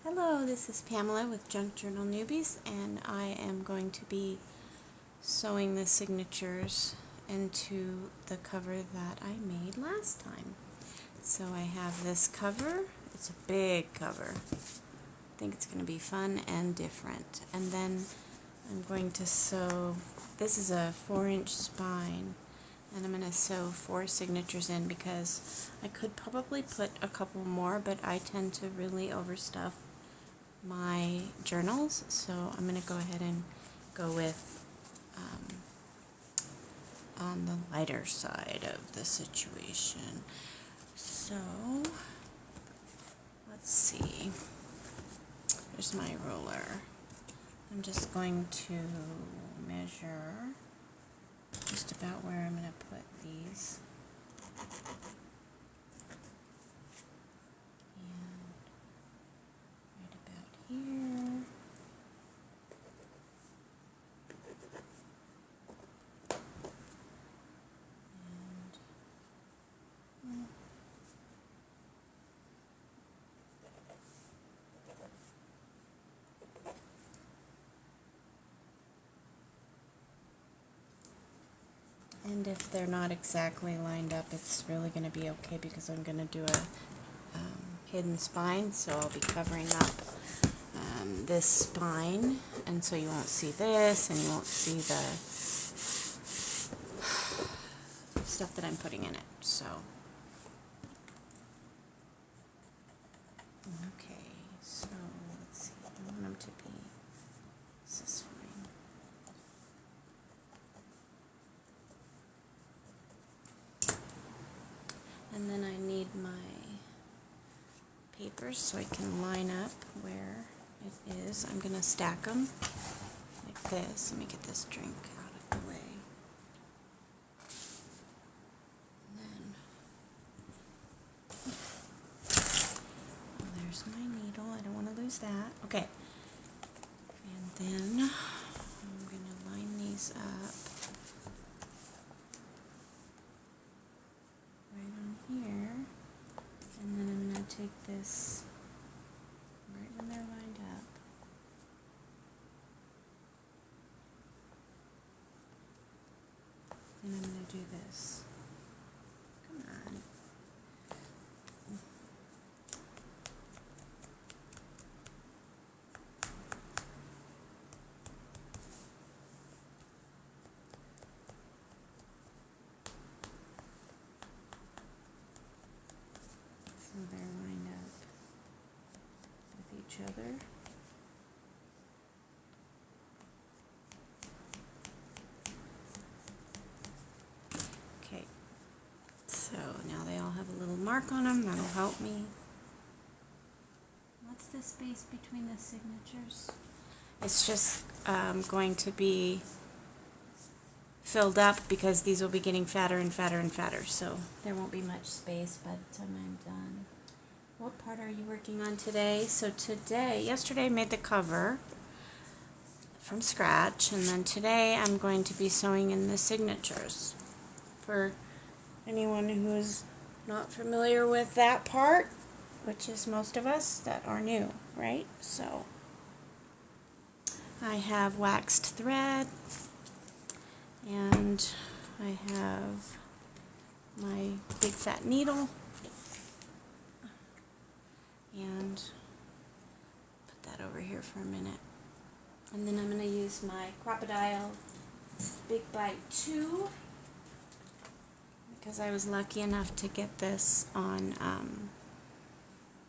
Hello, this is Pamela with Junk Journal Newbies, and I am going to be sewing the signatures into the cover that I made last time. So I have this cover. It's a big cover. I think it's going to be fun and different. And then I'm going to sew, this is a 4-inch spine, and I'm going to sew 4 signatures in because I could probably put a couple more, but I tend to really overstuff my journals, so I'm going to go ahead and go with on the lighter side of the situation. So let's see, here's my ruler. I'm just going to measure just about where I'm going to put these. And right about here. And if they're not exactly lined up, it's really going to be okay because I'm going to do a hidden spine, so I'll be covering up this spine, and so you won't see this, and you won't see the stuff that I'm putting in it. So, okay, so let's see, I want them to be this fine. And then I need my papers so I can line up where it is. I'm going to stack them like this. Let me get this drink out of the way. And then, there's my needle. I don't want to lose that. Okay. And then I'm going to line these up right on here. And then I'm going to take this right when they're lined up. And I'm going to do this. Come on. So they're lined up with each other. Okay, so now they all have a little mark on them. That'll help me. What's the space between the signatures? It's just going to be filled up because these will be getting fatter and fatter and fatter, so there won't be much space by the time I'm done. What part are you working on today? So yesterday I made the cover from scratch, and then today I'm going to be sewing in the signatures. For anyone who's not familiar with that part, which is most of us that are new, right? So I have waxed thread, and I have my big fat needle, and put that over here for a minute. And then I'm going to use my Crocodile Big Bite 2 because I was lucky enough to get this on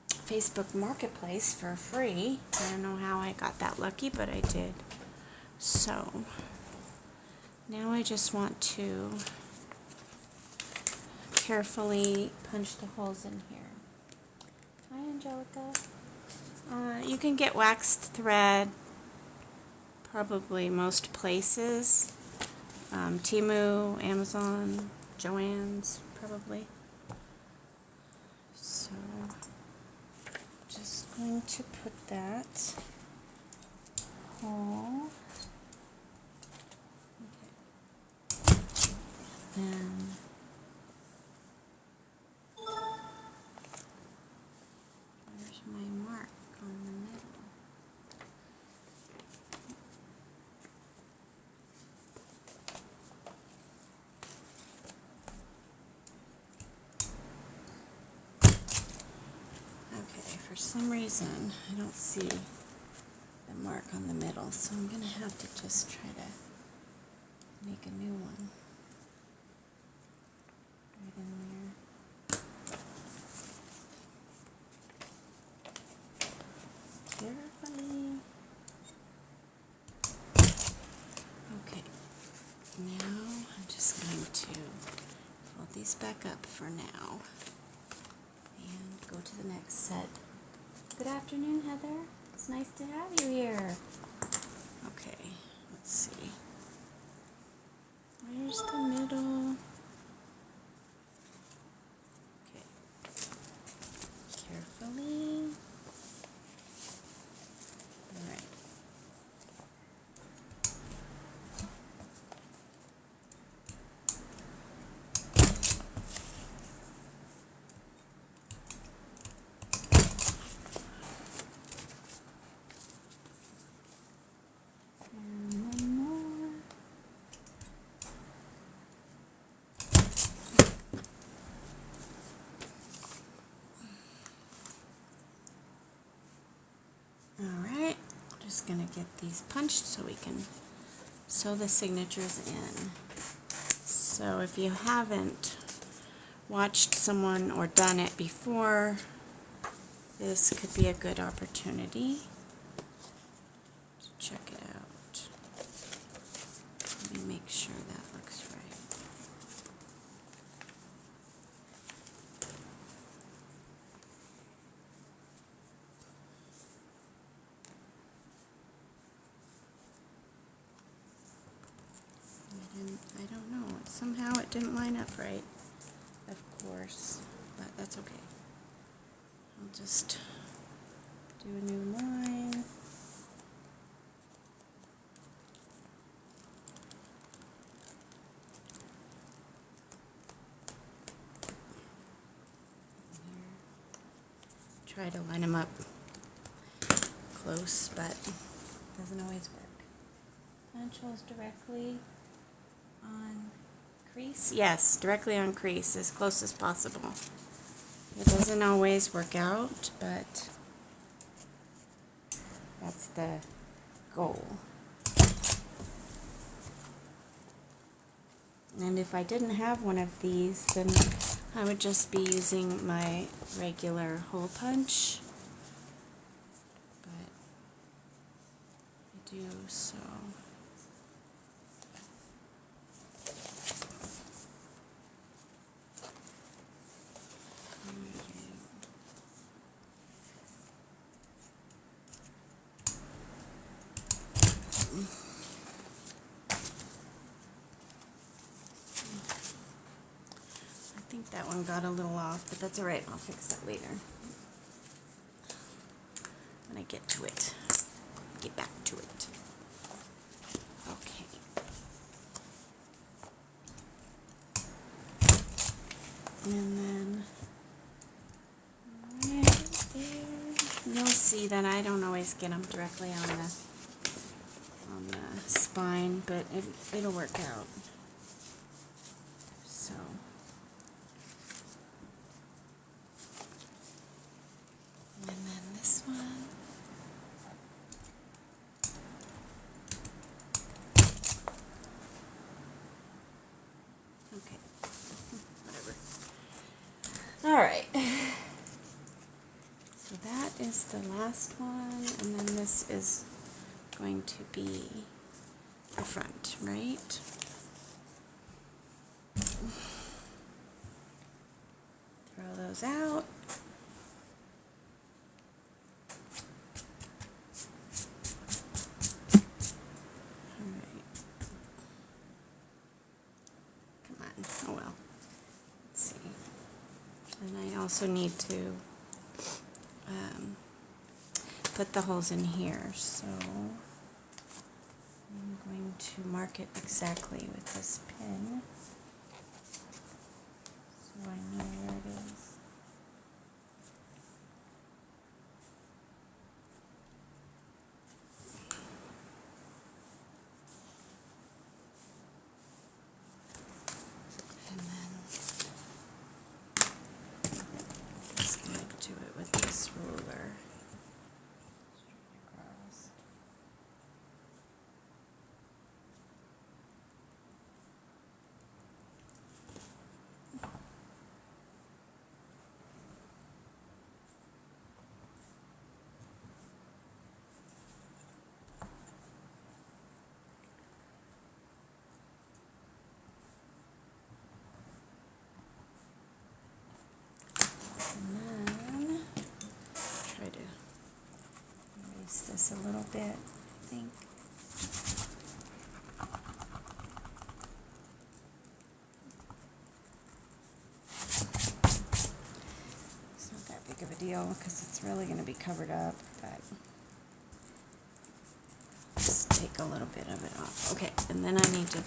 Facebook Marketplace for free. I don't know how I got that lucky, but I did. So now I just want to carefully punch the holes in here. Hi, Angelica. You can get waxed thread probably most places. Temu, Amazon, Joann's, probably. So, just going to put that hole. Okay. Then there's my mark on the for some reason I don't see the mark on the middle, so I'm going to have to just try to make a new one. Right in there. Carefully. Okay, now I'm just going to fold these back up for now and go to the next set. Good afternoon, Heather. It's nice to have you here. Okay, let's see. Where's the middle? Okay. Carefully. All right. And one more. Alright, just going to get these punched so we can sew the signatures in. So if you haven't watched someone or done it before, this could be a good opportunity to check it out. Let me make sure that looks right. I don't know. Somehow it didn't line up right, of course, but that's okay. I'll just do a new line. Try to line them up close, but it doesn't always work. Punch directly on crease? Yes, directly on crease, as close as possible. It doesn't always work out, but that's the goal. And if I didn't have one of these, then I would just be using my regular hole punch. But I do, so. I think that one got a little off, but that's alright, I'll fix that later. When I get to it. Get back to it. Okay. And then right there, you'll see that I don't always get them directly on the spine, but it'll work out. So. And then this one. Okay. Whatever. Alright. So that is the last one, and then this is going to be the front, right? Throw those out. Oh well. Let's see. And I also need to put the holes in here, so I'm going to mark it exactly with this pin so I know where it is. And then just going to do it with this ruler. erase this a little bit, I think. It's not that big of a deal because it's really going to be covered up, but just take a little bit of it off. Okay, and then I need to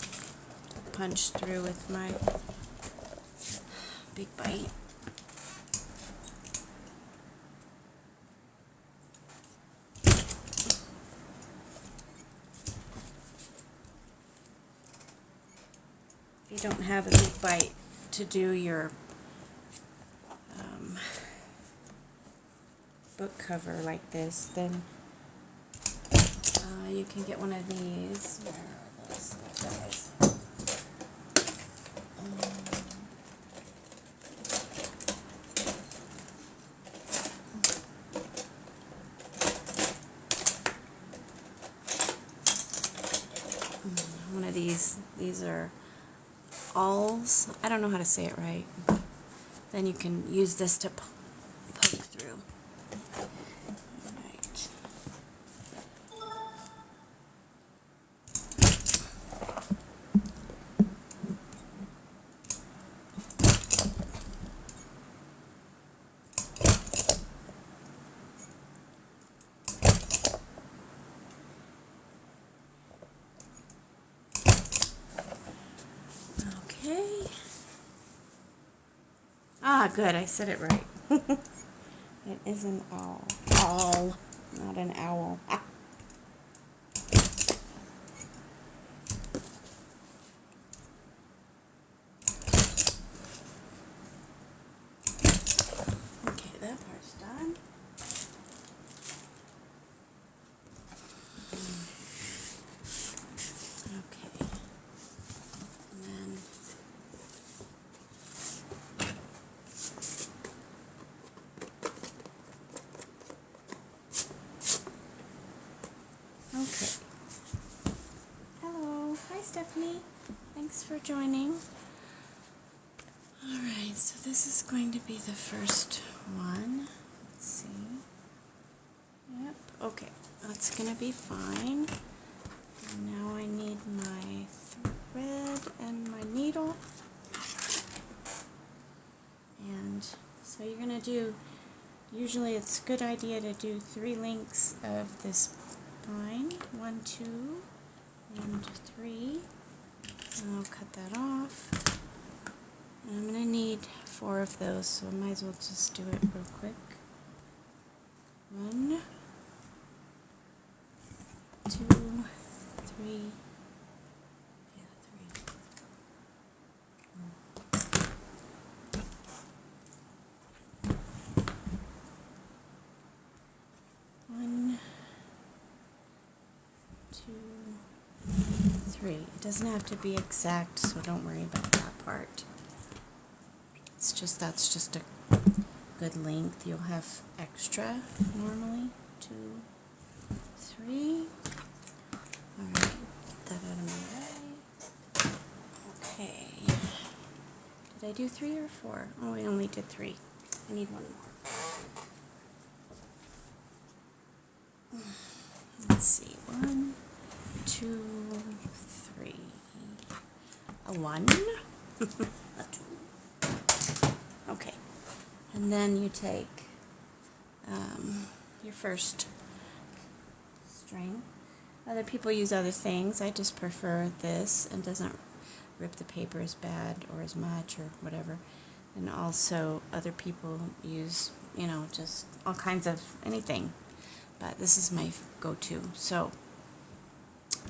punch through with my Big Bite. If you don't have a Big Bite to do your book cover like this, then you can get one of these. Where are those guys? One of these. These are awls. I don't know how to say it right. Then you can use this to poke through. Alright. Okay. Ah, good. I said it right. It is an owl. Owl, not an owl. Ah. Okay, that part's done. Okay. And then okay. Hello. Hi, Stephanie. Thanks for joining. Alright, so this is going to be the first one. Let's see. Yep. Okay. That's going to be fine. And now I need my thread and my needle. And so you're going to do, usually it's a good idea to do 3 lengths of this line. 1, 2, and 3. And I'll cut that off. And I'm going to need 4 of those, so I might as well just do it real quick. 1, 2, 3. Yeah, 3. 1, 2, 3. It doesn't have to be exact, so don't worry about that part. It's just, that's just a good length. You'll have extra normally. 2, 3. Alright, put that out of my way. Okay. Did I do 3 or 4? Oh, I only did 3. I need 1 more. Let's see. 1, 2, 3. A 1. A 2. Okay. And then you take your first string. Other people use other things. I just prefer this, and doesn't rip the paper as bad or as much or whatever. And also other people use, you know, just all kinds of anything. But this is my go-to. So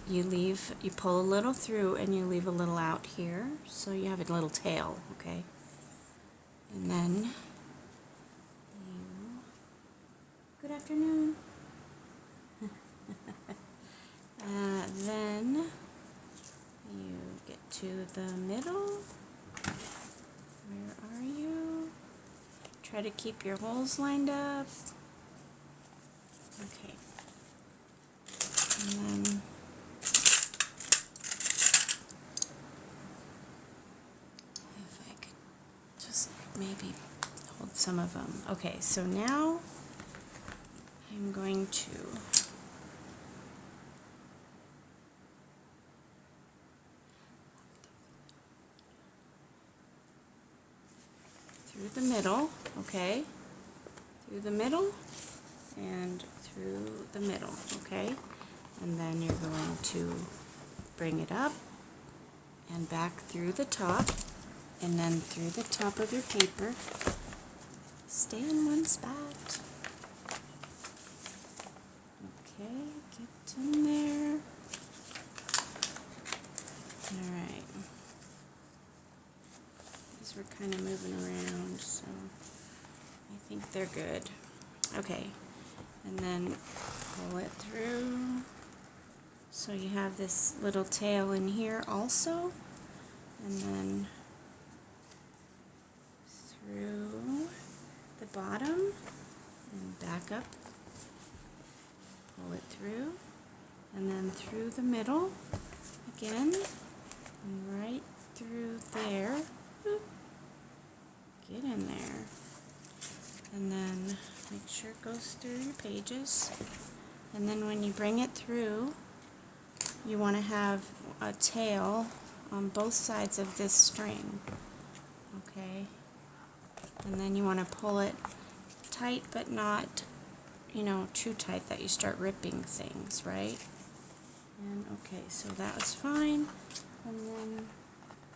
you pull a little through and you leave a little out here. So you have a little tail, okay? And then good afternoon. Then you get to the middle. Where are you? Try to keep your holes lined up. Okay. And then if I could just maybe hold some of them. Okay, so now I'm going to the middle, okay? Through the middle and through the middle, okay? And then you're going to bring it up and back through the top, and then through the top of your paper. Stay in one spot. Okay, get in there. Alright. These were kind of moving around, so I think they're good. Okay, and then pull it through. So you have this little tail in here also, and then through the bottom and back up, pull it through, and then through the middle again, and right through there. Get in there, and then make sure it goes through your pages, and then when you bring it through, you want to have a tail on both sides of this string, okay? And then you want to pull it tight, but not, you know, too tight that you start ripping things, right? And okay, so that was fine. And then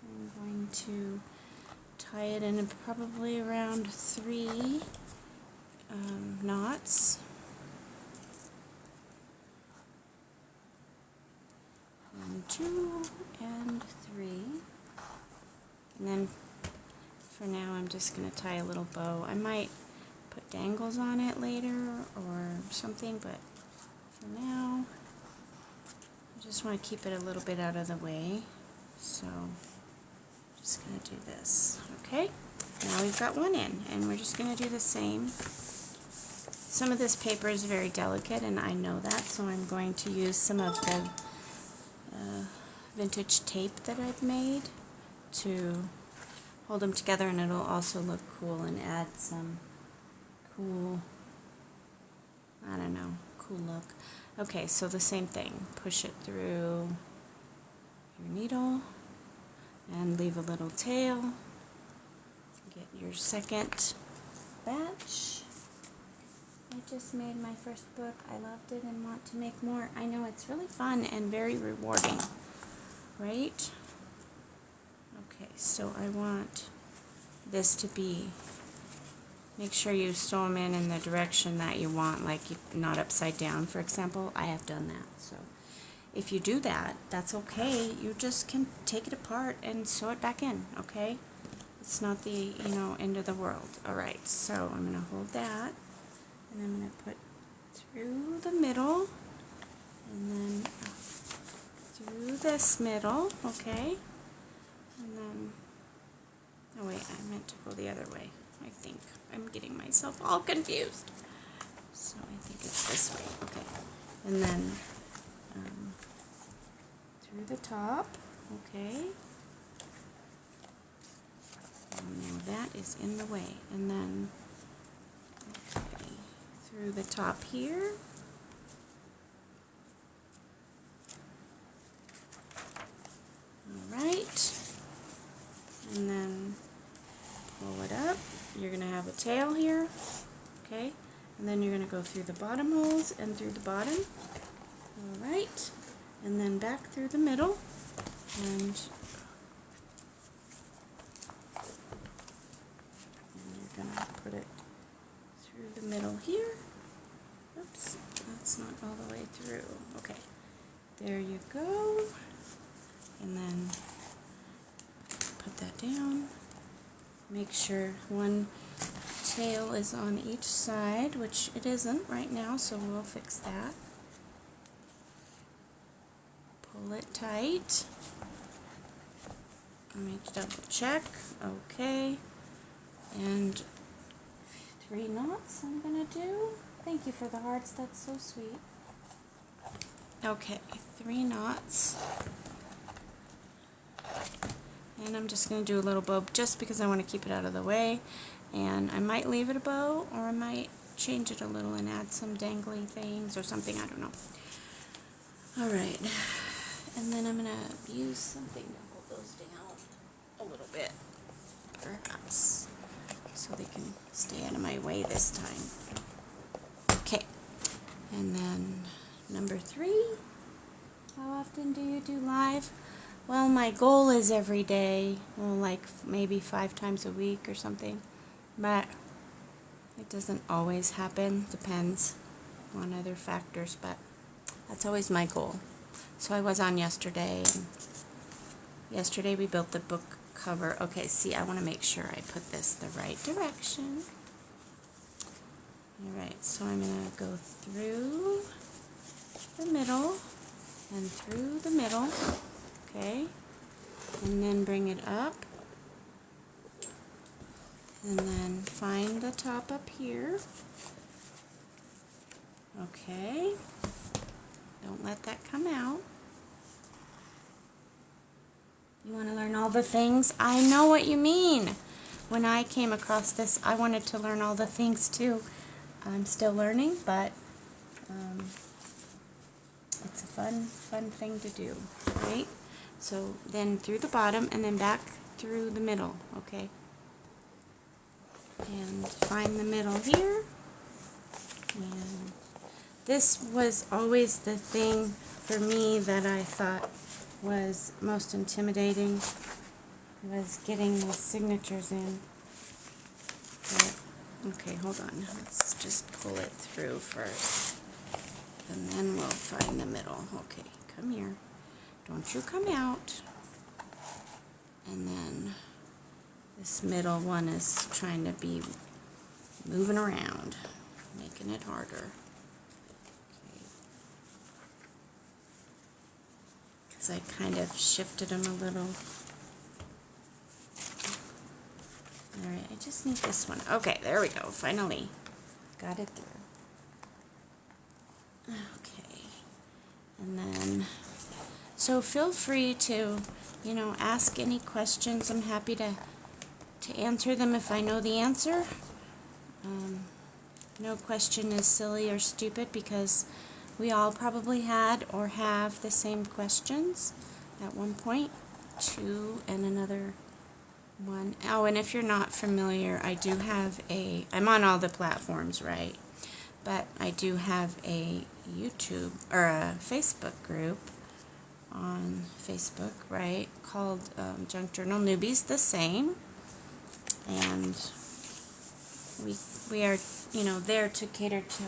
I'm going to tie it in probably around 3 knots. 1, 2, and 3. And then for now I'm just going to tie a little bow. I might put dangles on it later or something, but for now I just want to keep it a little bit out of the way. So I'm just going to do this. Okay, now we've got one in, and we're just going to do the same. Some of this paper is very delicate, and I know that, so I'm going to use some of the vintage tape that I've made to hold them together, and it'll also look cool and add some cool, I don't know, cool look. Okay, so the same thing. Push it through your needle and leave a little tail. Get your second batch. I just made my first book. I loved it and want to make more. I know it's really fun and very rewarding, right? Okay, so I want this to be, make sure you sew them in the direction that you want, like not upside down, for example. I have done that, so if you do that, that's okay. You just can take it apart and sew it back in, okay? It's not the, you know, end of the world. Alright, so I'm going to hold that, and I'm going to put through the middle, and then through this middle, okay? And then, oh wait, I meant to go the other way. I think I'm getting myself all confused. So I think it's this way, okay. And then through the top, okay. Now that is in the way. And then, okay, through the top here. Alright. And then pull it up. You're going to have a tail here, okay? And then you're going to go through the bottom holes and through the bottom. Alright. And then back through the middle. And you're going to put it through the middle here. Oops, that's not all the way through. Okay, there you go. And then put that down. Make sure one tail is on each side, which it isn't right now, so we'll fix that. Pull it tight. Let me double check. Okay. And 3 knots I'm going to do. Thank you for the hearts, that's so sweet. Okay, 3 knots. And I'm just going to do a little bow just because I want to keep it out of the way. And I might leave it a bow, or I might change it a little and add some dangly things or something, I don't know. Alright, and then I'm going to use something to hold those down a little bit, perhaps. so they can stay out of my way this time. Okay, and then number 3, how often do you do live? Well, my goal is every day, well, like maybe 5 times a week or something, but it doesn't always happen, depends on other factors, but that's always my goal. So I was on yesterday, and yesterday we built the book cover. Okay, see, I want to make sure I put this the right direction. Alright, so I'm going to go through the middle and through the middle, okay, and then bring it up, and then find the top up here, okay, don't let that come out. You want to learn all the things? I know what you mean. When I came across this, I wanted to learn all the things too. I'm still learning, but it's a fun thing to do, right? So then through the bottom and then back through the middle, okay? And find the middle here. And this was always the thing for me that I thought was most intimidating, was getting the signatures in. But, okay, hold on. Let's just pull it through first. And then we'll find the middle. Okay, come here. Don't you come out. And then this middle one is trying to be moving around, making it harder. Because I kind of shifted them a little. Alright, I just need this one. Okay, there we go. Finally got it through. Okay. And then, so feel free to, you know, ask any questions. I'm happy to answer them if I know the answer. No question is silly or stupid because we all probably had or have the same questions at one point. 2 and another 1. Oh, and if you're not familiar, I do have I'm on all the platforms, right? But I do have a YouTube or a Facebook group on Facebook, right? Called Junk Journal Newbies, the same. And we are, you know, there to cater to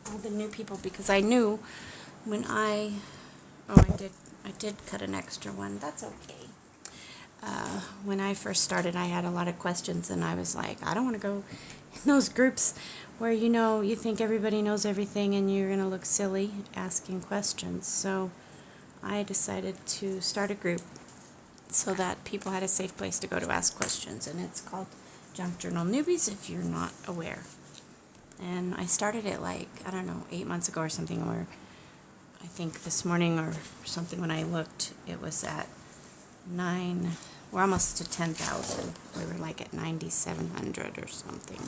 all the new people because I knew when I did cut an extra one. That's okay. When I first started, I had a lot of questions, and I was like, I don't want to go in those groups where, you know, you think everybody knows everything and you're going to look silly asking questions. So I decided to start a group so that people had a safe place to go to ask questions, and it's called Junk Journal Newbies, if you're not aware. And I started it like, I don't know, 8 months ago or something, or I think this morning or something when I looked, it was at 9, we're almost to 10,000. We were like at 9,700 or something.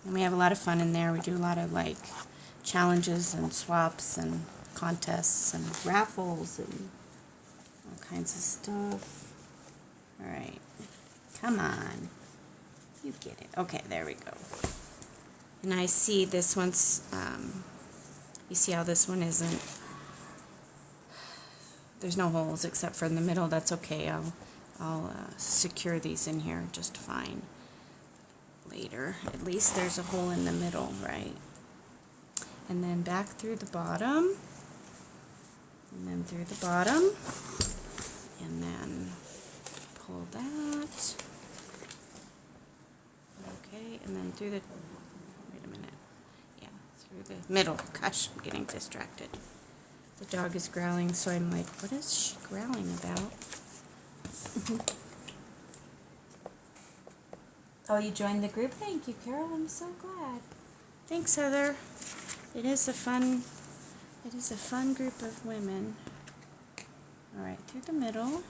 And we have a lot of fun in there. We do a lot of like challenges and swaps and contests and raffles and all kinds of stuff. All right, come on. You get it. Okay, there we go. And I see this one's, you see how this one isn't, there's no holes except for in the middle. That's okay. I'll secure these in here just fine later. At least there's a hole in the middle, right? And then back through the bottom, and then through the bottom, and then pull that. Okay, and then through the, wait a minute, yeah, through the middle. Gosh, I'm getting distracted. The dog is growling, so I'm like, what is she growling about? Oh, you joined the group? Thank you, Carol. I'm so glad. Thanks, Heather. It is a fun group of women. All right, through the middle,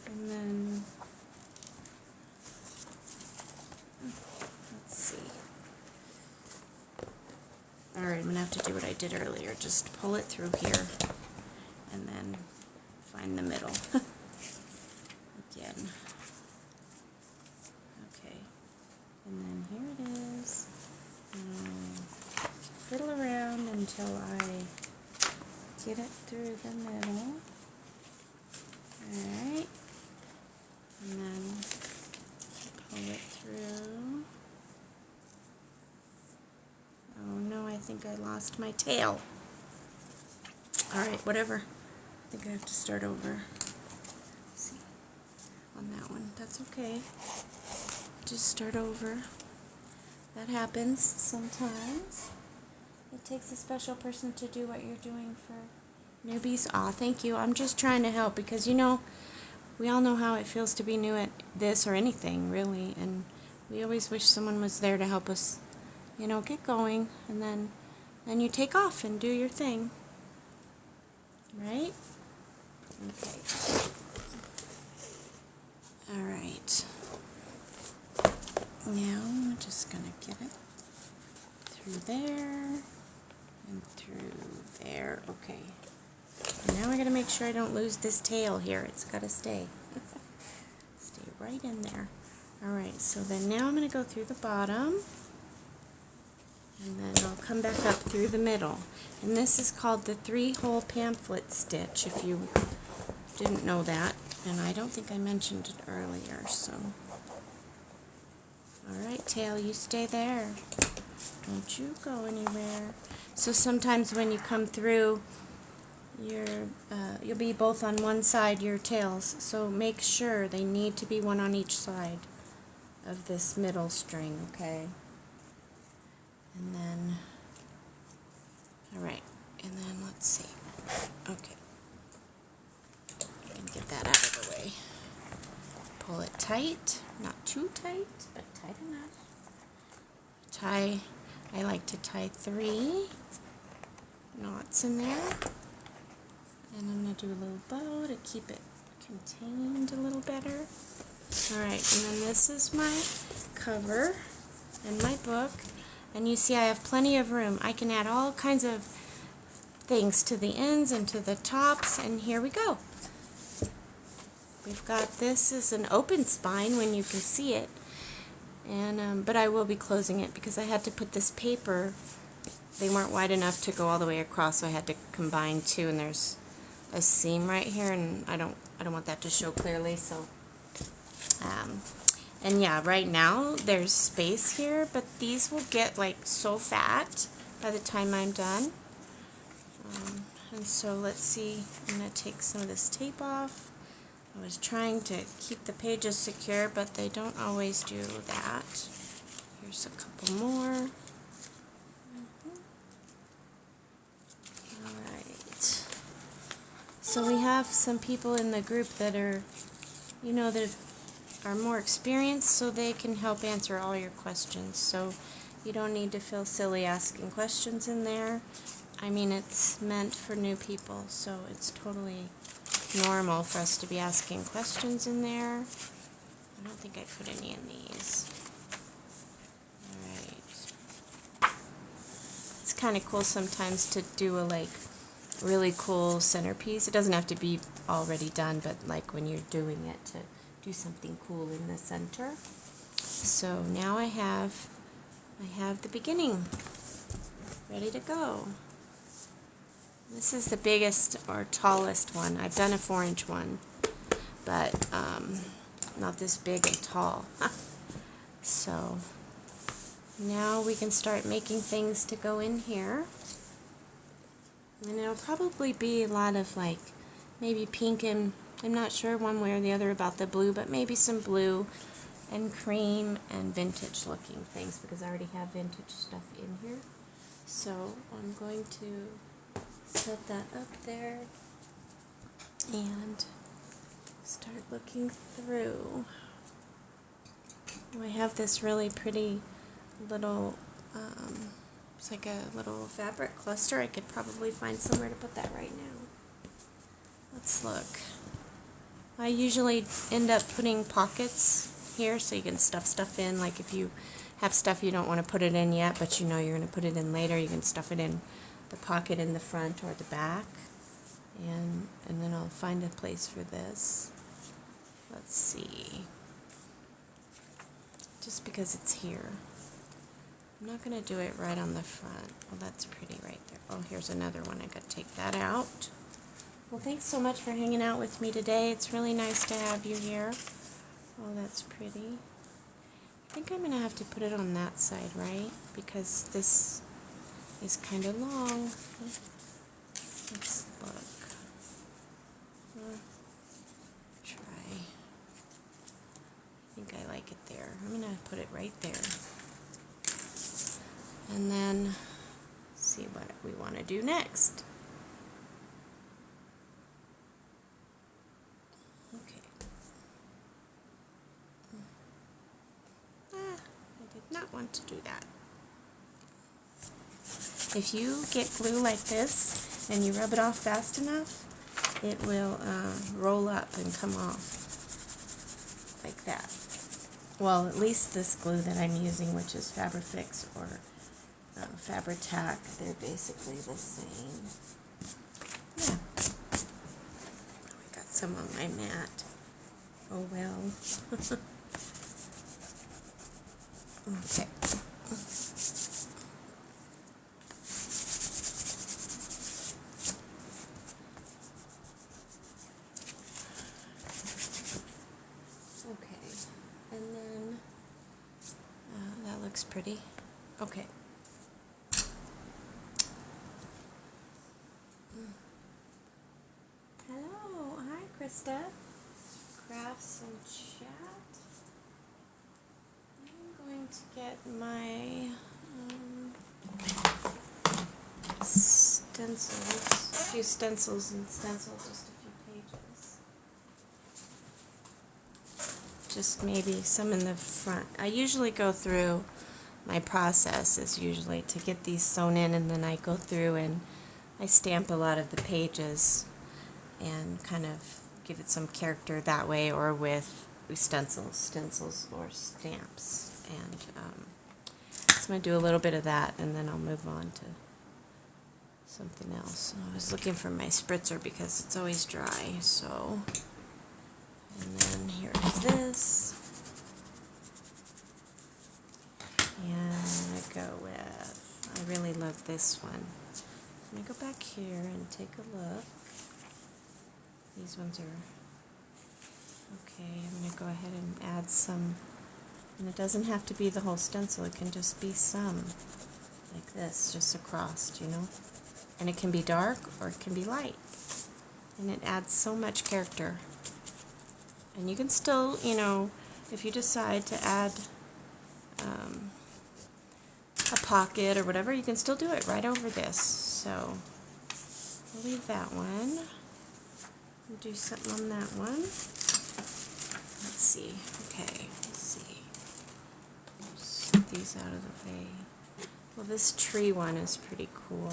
and then let's see. All right, I'm gonna have to do what I did earlier. Just pull it through here, and then find the middle again. Okay, and fiddle around until I get it through the middle. Alright. And then pull it through. Oh no, I think I lost my tail. Alright, whatever. I think I have to start over. Let's see. On that one. That's okay. Just start over. That happens sometimes. It takes a special person to do what you're doing for newbies. Aw, thank you. I'm just trying to help because, you know, we all know how it feels to be new at this or anything, really. And we always wish someone was there to help us, you know, get going. And then you take off and do your thing. Right? Okay. Alright. Now I'm just going to get it through there and through there. Okay. And now I got to make sure I don't lose this tail here. It's got to stay. Stay right in there. Alright, so then now I'm going to go through the bottom. And then I'll come back up through the middle. And this is called the 3-hole pamphlet stitch, if you didn't know that. And I don't think I mentioned it earlier, so. Alright, tail, you stay there. Don't you go anywhere. So sometimes when you come through, you'll be both on one side, your tails. So make sure they need to be one on each side of this middle string, okay? And then, alright, and then let's see. Okay. And get that out of the way. Pull it tight, not too tight, but tight enough. I like to tie 3 knots in there. And I'm going to do a little bow to keep it contained a little better. Alright, and then this is my cover in my book. And you see I have plenty of room. I can add all kinds of things to the ends and to the tops, and here we go. We've got, this is an open spine when you can see it, and but I will be closing it because I had to put this paper, they weren't wide enough to go all the way across, so I had to combine 2, and there's a seam right here, and I don't want that to show clearly, so and yeah, right now there's space here, but these will get like so fat by the time I'm done. And so let's see, I'm going to take some of this tape off. I was trying to keep the pages secure, but they don't always do that. Here's a couple more. Alright. So we have some people in the group that are, you know, that are more experienced, so they can help answer all your questions. So you don't need to feel silly asking questions in there. I mean, it's meant for new people, so it's totally normal for us to be asking questions in there. I don't think I put any in these. Alright. It's kind of cool sometimes to do a really cool centerpiece. It doesn't have to be already done, but like when you're doing it, to do something cool in the center. So now I have the beginning ready to go. This is the biggest or tallest one. I've done a 4-inch one, but not this big and tall. So now we can start making things to go in here. And it'll probably be a lot of like maybe pink and, I'm not sure one way or the other about the blue, but maybe some blue and cream and vintage looking things, because I already have vintage stuff in here. So I'm going to set that up there and start looking through. I have this really pretty little, it's like a little fabric cluster. I could probably find somewhere to put that right now. Let's look. I usually end up putting pockets here so you can stuff stuff in. Like if you have stuff you don't want to put it in yet, but you know you're going to put it in later, you can stuff it in the pocket in the front or the back. And then I'll find a place for this. Let's see. Just because it's here. I'm not going to do it right on the front. Well, that's pretty right there. Oh, here's another one. I got to take that out. Well, thanks so much for hanging out with me today. It's really nice to have you here. Oh, that's pretty. I think I'm going to have to put it on that side, right? Because this is kind of long. Let's look. Try. I think I like it there. I'm going to put it right there. And then see what we want to do next. Okay. I did not want to do that. If you get glue like this and you rub it off fast enough, it will roll up and come off like that. Well, at least this glue that I'm using, which is Fabrifix or Fabri-Tac, they're basically the same. Yeah. I got some on my mat. Oh well. Okay. Okay, and then that looks pretty. Okay. Hello, hi Krista. Crafts and chat. I'm going to get my stencils, a few stencils and stencil just a few pages. Just maybe some in the front. I usually go through, my process is usually to get these sewn in, and then I go through and I stamp a lot of the pages and kind of give it some character that way, or with stencils or stamps. And so I'm going to do a little bit of that, and then I'll move on to something else. I was looking for my spritzer because it's always dry, so. And then here is this. And I'm going to go with, I really love this one. I'm going to go back here and take a look. These ones are okay. I'm going to go ahead and add some, and it doesn't have to be the whole stencil, it can just be some, like this, just across, you know? And it can be dark or it can be light. And it adds so much character. And you can still, you know, if you decide to add a pocket or whatever, you can still do it right over this. So I'll leave that one. I'll do something on that one. Let's see. Okay, let's see. Just get these out of the way. Well, this tree one is pretty cool,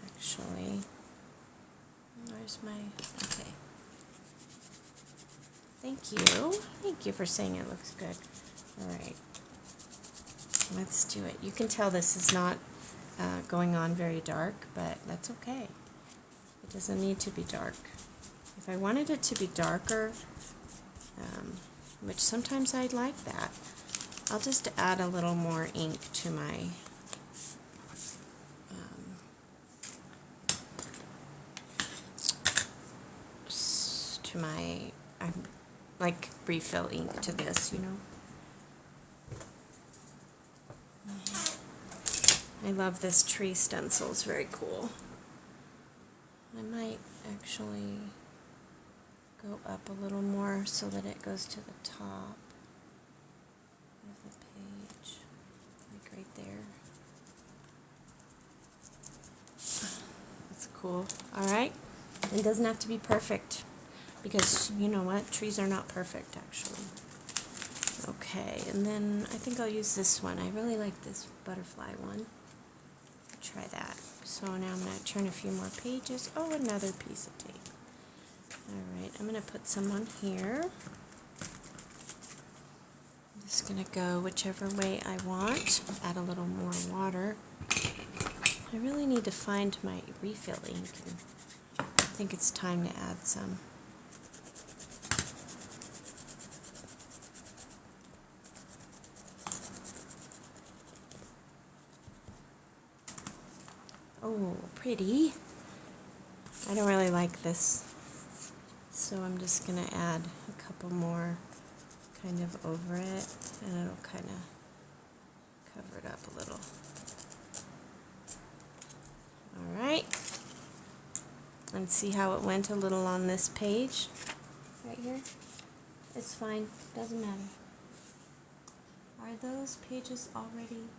actually. Where's my, okay. Thank you. Thank you for saying it looks good. All right. Let's do it. You can tell this is not going on very dark, but that's okay. It doesn't need to be dark. If I wanted it to be darker, which sometimes I'd like that, I'll just add a little more ink to my like refill ink to this, you know. I love this tree stencil, it's very cool. I might actually go up a little more so that it goes to the top of the page, like right there. That's cool. Alright, it doesn't have to be perfect, because you know what, trees are not perfect actually. Okay, and then I think I'll use this one. I really like this butterfly one. Try that. So now I'm going to turn a few more pages. Oh, another piece of tape. Alright, I'm going to put some on here. I'm just going to go whichever way I want. Add a little more water. I really need to find my refill ink. I think it's time to add some. Oh, pretty. I don't really like this, so I'm just going to add a couple more kind of over it, and it'll kind of cover it up a little. Alright, and see how it went a little on this page right here? It's fine, doesn't matter. Are those pages already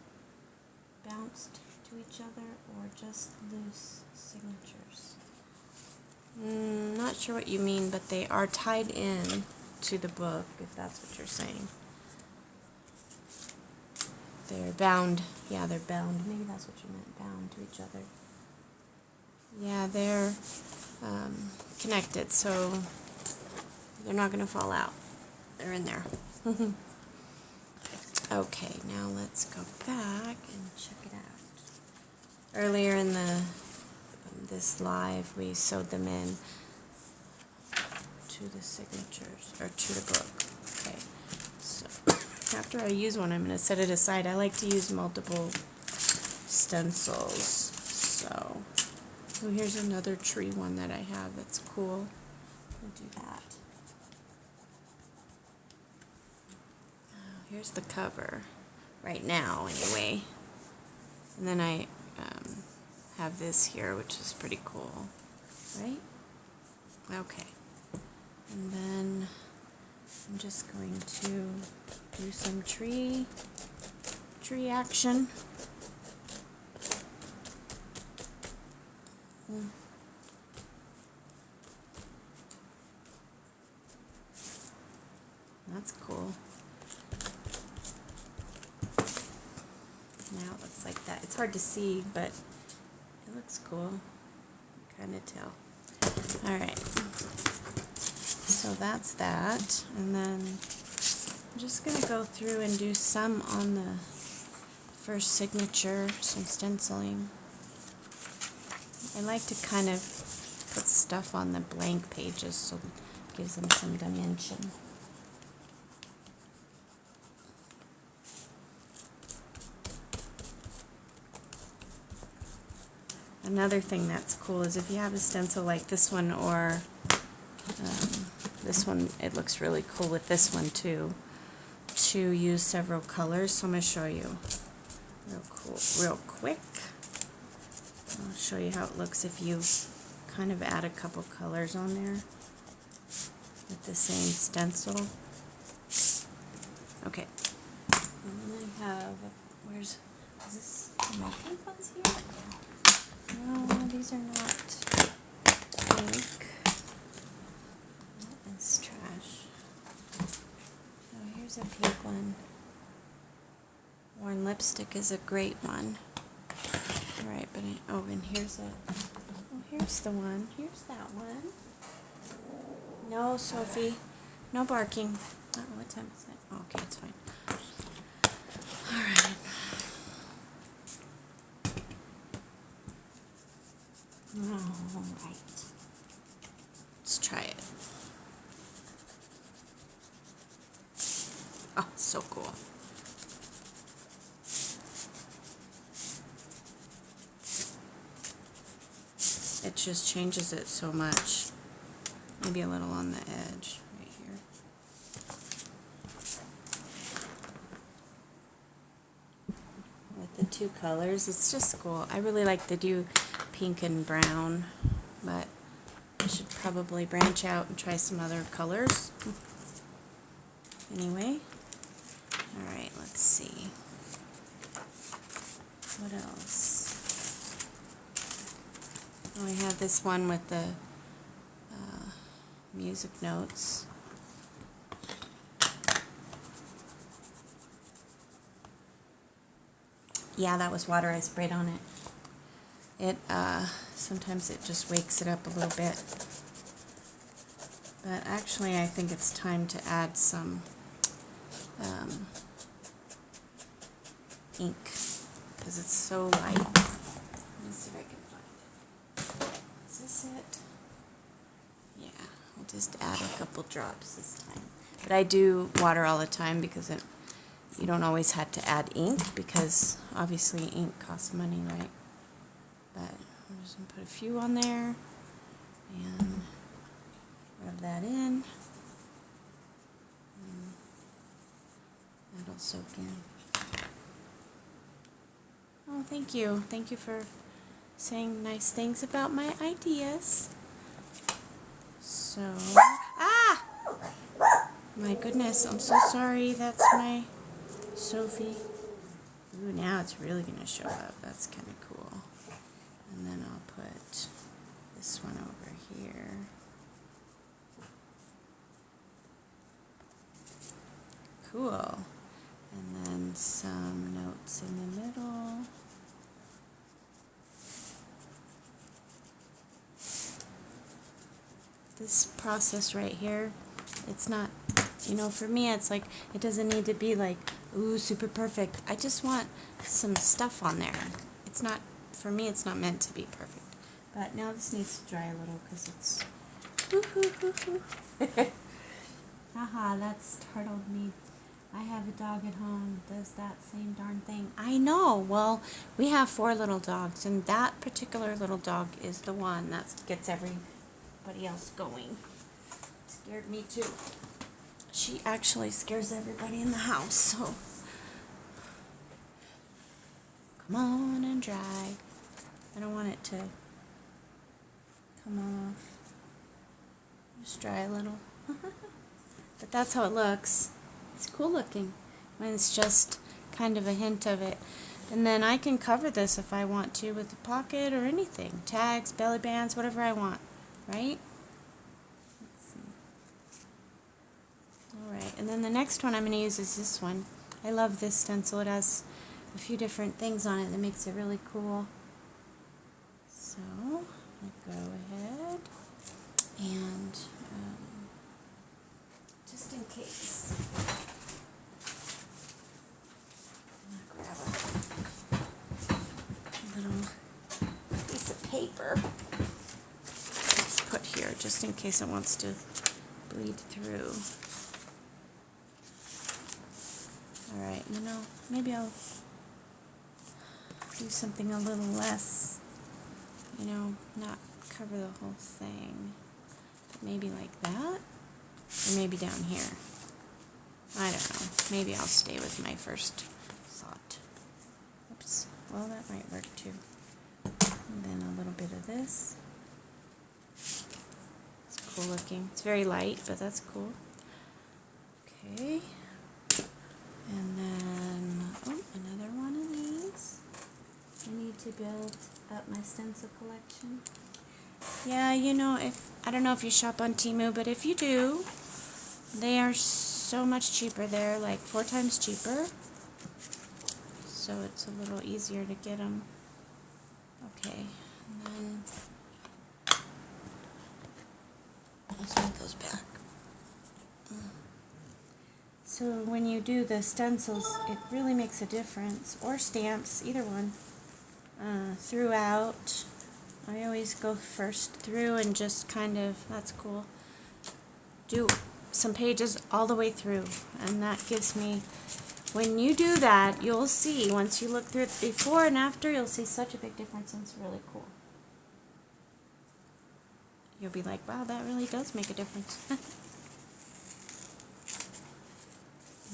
bounced to each other or just loose signatures? Not sure what you mean, but they are tied in to the book, if that's what you're saying. They're bound. Yeah, they're bound. Maybe that's what you meant, bound to each other. Yeah, they're connected, so they're not going to fall out. They're in there. Okay, now let's go back and check it out. Earlier in this live, we sewed them in to the signatures, or to the book. Okay, so after I use one, I'm going to set it aside. I like to use multiple stencils, so oh, here's another tree one that I have that's cool. We'll do that. Here's the cover, right now anyway. And then I have this here, which is pretty cool, right? Okay. And then I'm just going to do some tree action. That's cool. Now it looks like that. It's hard to see, but it looks cool. Kind of tell. Alright. So that's that. And then I'm just going to go through and do some on the first signature, some stenciling. I like to kind of put stuff on the blank pages so it gives them some dimension. Another thing that's cool is if you have a stencil like this one or this one, it looks really cool with this one too, to use several colors. So I'm going to show you real quick. I'll show you how it looks if you kind of add a couple colors on there with the same stencil. Okay. And then I have, is this, are my pink ones here? No, these are not pink. That is trash. Oh, here's a pink one. Worn lipstick is a great one. Alright, but and here's here's the one. Here's that one. No, Sophie. No barking. Oh, what time is it? Oh, okay, it's fine. Alright. Alright. Let's try it. Oh, so cool. It just changes it so much. Maybe a little on the edge right here. With the two colors, it's just cool. I really like to do pink and brown, but I should probably branch out and try some other colors. Anyway, alright, let's see. What else? Oh, I have this one with the music notes. Yeah, that was water I sprayed on it. It sometimes it just wakes it up a little bit. But actually I think it's time to add some ink because it's so light. Let me see if I can find it. Is this it? Yeah, I'll just add a couple drops this time. But I do water all the time because you don't always have to add ink because obviously ink costs money, right? but I'm just going to put a few on there and rub that in. And that'll soak in. Oh, thank you. Thank you for saying nice things about my ideas. So, ah! My goodness, I'm so sorry. That's my Sophie. Ooh, now it's really going to show up. That's kind of cool. And then I'll put this one over here. Cool. And then some notes in the middle. This process right here, it's not, for me it's like, it doesn't need to be like, ooh, super perfect. I just want some stuff on there. It's not, for me it's not meant to be perfect. But now this needs to dry a little because it's, haha, that startled me. I have a dog at home that does that same darn thing. I know. Well, we have 4 little dogs, and that particular little dog is the one that gets everybody else going. It scared me too. She actually scares everybody in the house, so come on and dry. I don't want it to come off. Just dry a little. But that's how it looks. It's cool looking when it's just kind of a hint of it. And then I can cover this if I want to with a pocket or anything. Tags, belly bands, whatever I want. Right? Let's see. Alright, and then the next one I'm going to use is this one. I love this stencil. It has a few different things on it that makes it really cool. So, I'll go ahead and just in case, I'm going to grab a little piece of paper. Let's put here just in case it wants to bleed through. Alright, maybe I'll do something a little less, not cover the whole thing. But maybe like that. Or maybe down here. I don't know. Maybe I'll stay with my first thought. Oops. Well, that might work too. And then a little bit of this. It's cool looking. It's very light, but that's cool. Okay. And then, another one of these. I need to build up my stencil collection. Yeah, I don't know if you shop on Temu, but if you do, they are so much cheaper. They're like 4 times cheaper. So it's a little easier to get them. Okay, and then let's put those back. So when you do the stencils, it really makes a difference, or stamps, either one, throughout. I always go first through and just kind of, that's cool, do some pages all the way through. And that gives me, when you do that, you'll see, once you look through it before and after, you'll see such a big difference, and it's really cool. You'll be like, wow, that really does make a difference.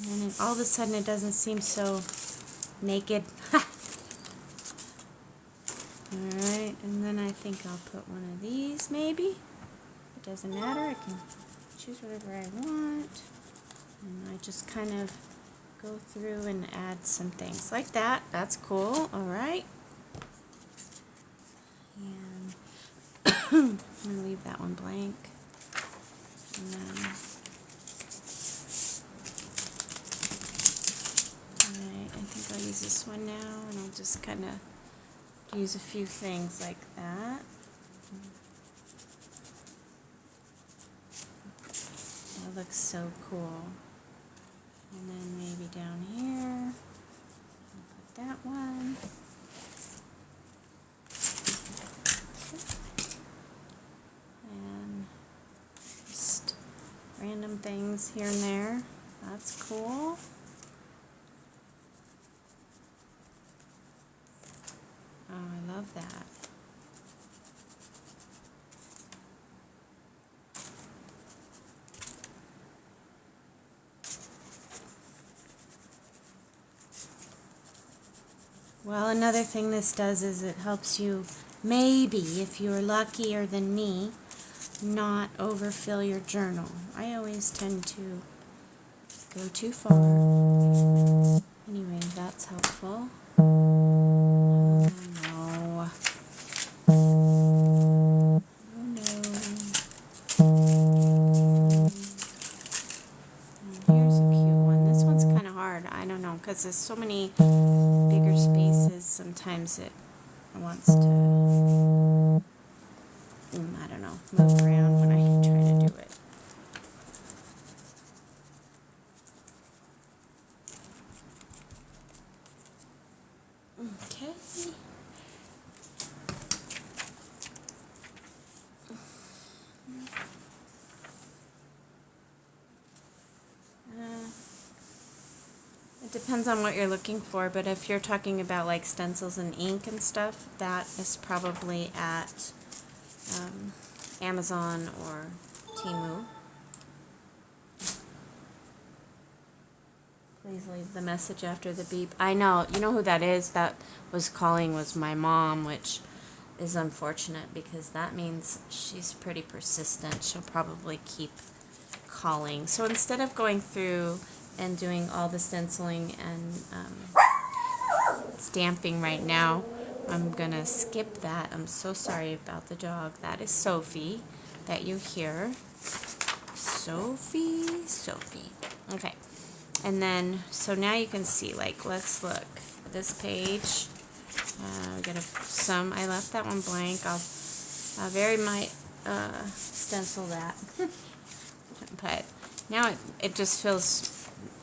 And then all of a sudden it doesn't seem so naked. Alright, and then I think I'll put one of these, maybe. It doesn't matter, I can choose whatever I want. And I just kind of go through and add some things like that. That's cool, alright. And I'm going to leave that one blank. And then, alright, I think I'll use this one now, and I'll just kind of use a few things like that. That looks so cool. And then maybe down here, I'll put that one. And just random things here and there. That's cool. Oh, I love that. Well, another thing this does is it helps you, maybe, if you're luckier than me, not overfill your journal. I always tend to go too far. Anyway, that's helpful. Oh no. Oh no. Here's a cute one. This one's kind of hard. I don't know, because there's so many bigger spaces. Sometimes it wants to, I don't know, move around when I try to do it. Okay. It depends on what you're looking for, but if you're talking about like stencils and ink and stuff, that is probably at Amazon or Temu. Please leave the message after the beep. I know, you know who that is? That was calling was my mom, which is unfortunate because that means she's pretty persistent. She'll probably keep calling. So instead of going through and doing all the stenciling and stamping right now, I'm gonna skip that. I'm so sorry about the dog. That is Sophie that you hear. Sophie. Okay. And then, so now you can see, like, let's look. This page, we got some, I left that one blank. I'll very might stencil that. But now it just feels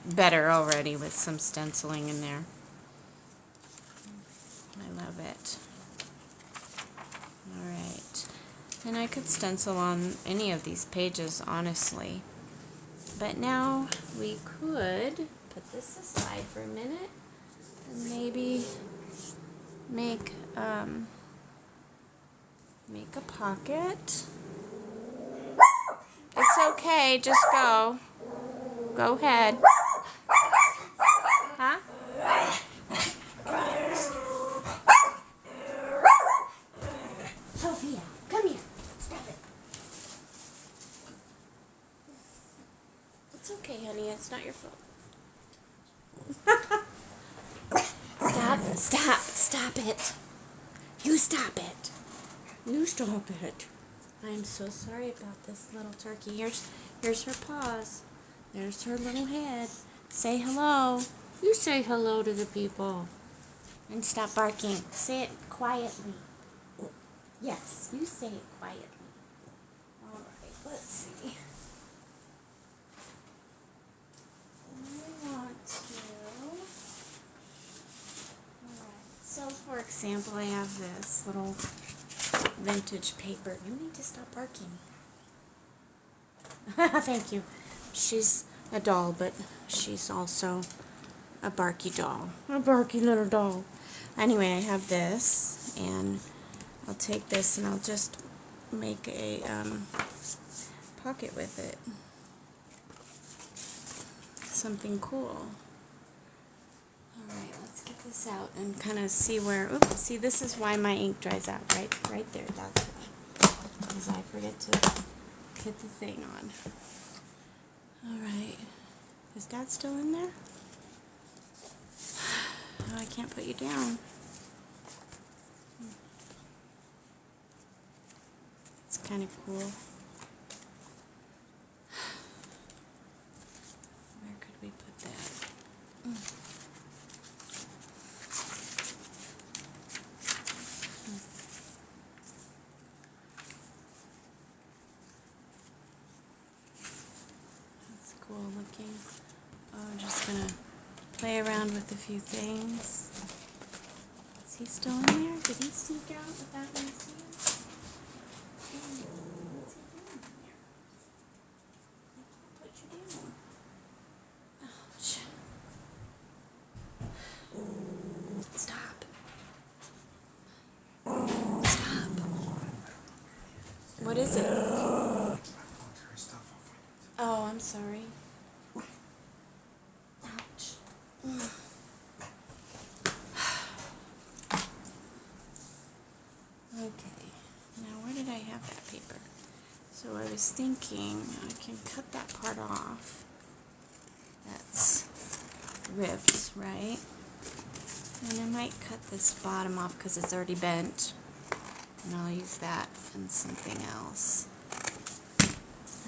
better already with some stenciling in there. I love it. Alright. And I could stencil on any of these pages, honestly. But now we could put this aside for a minute and maybe make a pocket. It's okay, just go. Go ahead. Huh? Sophia, come here. Stop it. It's okay, honey. It's not your fault. Stop it. You stop it. You stop it. I'm so sorry about this little turkey. Here's her paws. There's her little head. Say hello. You say hello to the people. And stop barking. Say it quietly. Yes, you say it quietly. All right, let's see. I want to. Alright, so for example, I have this little vintage paper. You need to stop barking. Thank you. She's a doll, but she's also a barky doll. A barky little doll. Anyway, I have this, and I'll take this and I'll just make a pocket with it. Something cool. Alright, let's get this out and kind of see where, oops, see, this is why my ink dries out, right there, that's why. Because I forget to put the thing on. Alright, is Dad still in there? Oh, I can't put you down. It's kind of cool. Where could we put that? That's cool looking. Oh, I'm just gonna play around with a few things. Is he still in there? Did he sneak out without me seeing? Stop. What is it? Oh, I'm sorry. Ouch. Now, where did I have that paper? So I was thinking I can cut that part off. That's ribs, right? And I might cut this bottom off because it's already bent. And I'll use that and something else.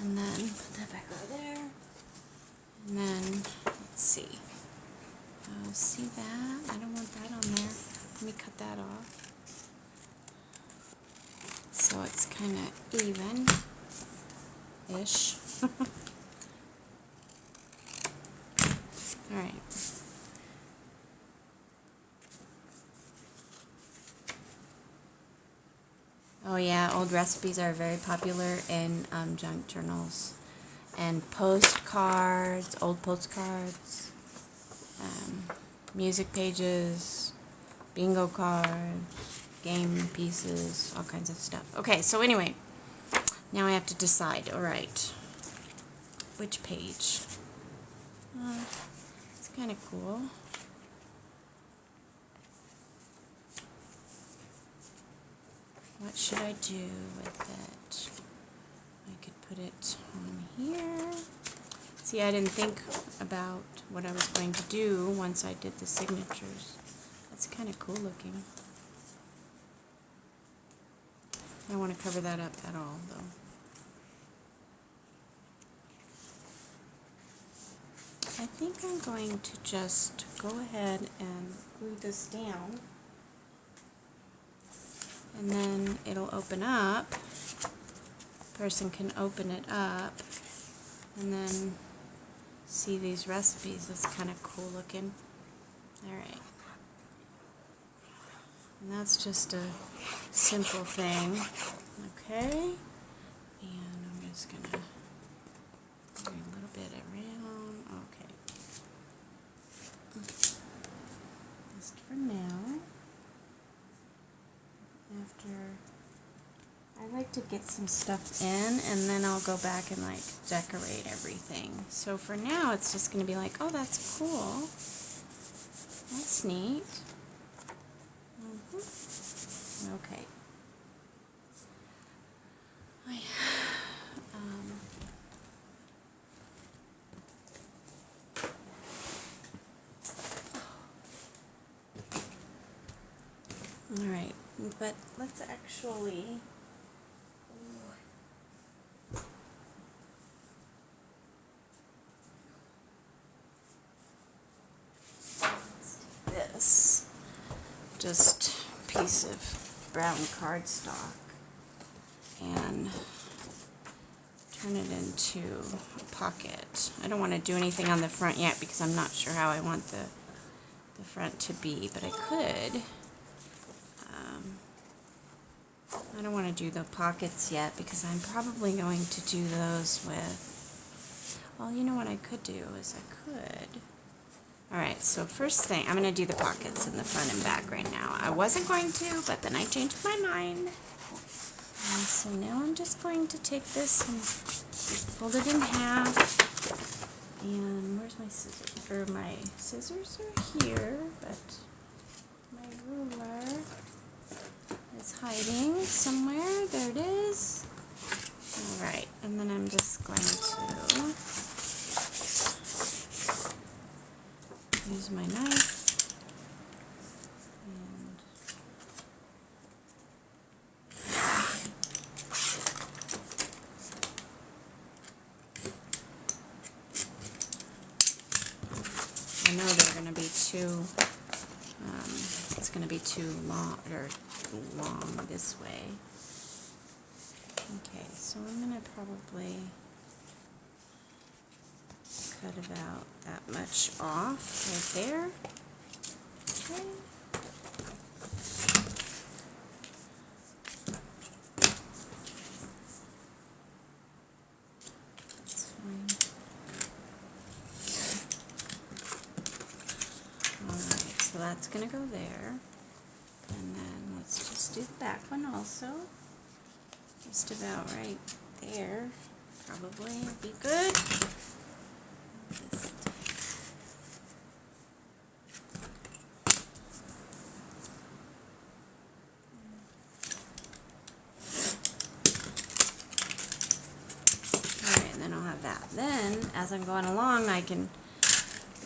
And then put that back over there. And then, let's see. Oh, see that? I don't want that on there. Let me cut that off. So it's kind of even-ish. Alright. Oh yeah, old recipes are very popular in junk journals. And postcards, old postcards, music pages, bingo cards, game pieces, all kinds of stuff. Okay, so anyway, now I have to decide. Alright, which page? It's kind of cool. What should I do with it? I could put it on here. See, I didn't think about what I was going to do once I did the signatures. That's kind of cool looking. I don't want to cover that up at all, though. I think I'm going to just go ahead and glue this down. And then it'll open up. Person can open it up and then see these recipes. It's kind of cool looking. Alright. And that's just a simple thing. Okay. And I'm just going to do a little bit around. Okay. Just for now. After I like to get some stuff in and then I'll go back and like decorate everything. So for now it's just going to be like, oh, that's cool. That's neat. Okay. Alright, but let's actually this just piece of brown cardstock and turn it into a pocket. I don't want to do anything on the front yet because I'm not sure how I want the front to be, but I could. I don't want to do the pockets yet because I'm probably going to do those with, well, you know what I could do is I could. Alright, so first thing, I'm going to do the pockets in the front and back right now. I wasn't going to, but then I changed my mind. And so now I'm just going to take this and fold it in half. And where's my scissors? Or my scissors are here, but my ruler is hiding somewhere. There it is. Alright, and then I'm just going to use my knife and I know they're going to be too, it's going to be too long, or long this way. Okay, so I'm going to probably cut about that much off right there. Okay. That's fine. Alright, so that's going to go there. And then let's just do the back one also. Just about right there. Probably would be good. have that. Then, as I'm going along, I can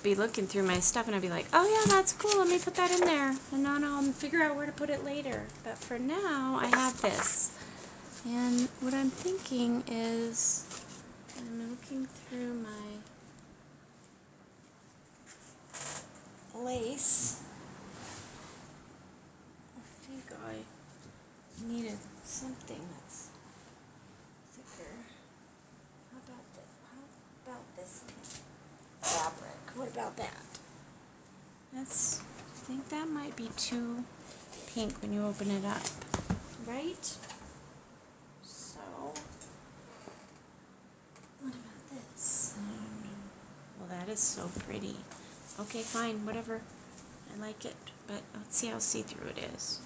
be looking through my stuff and I'll be like, oh yeah, that's cool, let me put that in there. And then I'll figure out where to put it later. But for now, I have this. And what I'm thinking is, I'm looking through my lace. I think I needed something that's thicker. How about this fabric? What about that? I think that might be too pink when you open it up, right? So, what about this? Well, that is so pretty. Okay, fine, whatever. I like it, but let's see how see-through it is.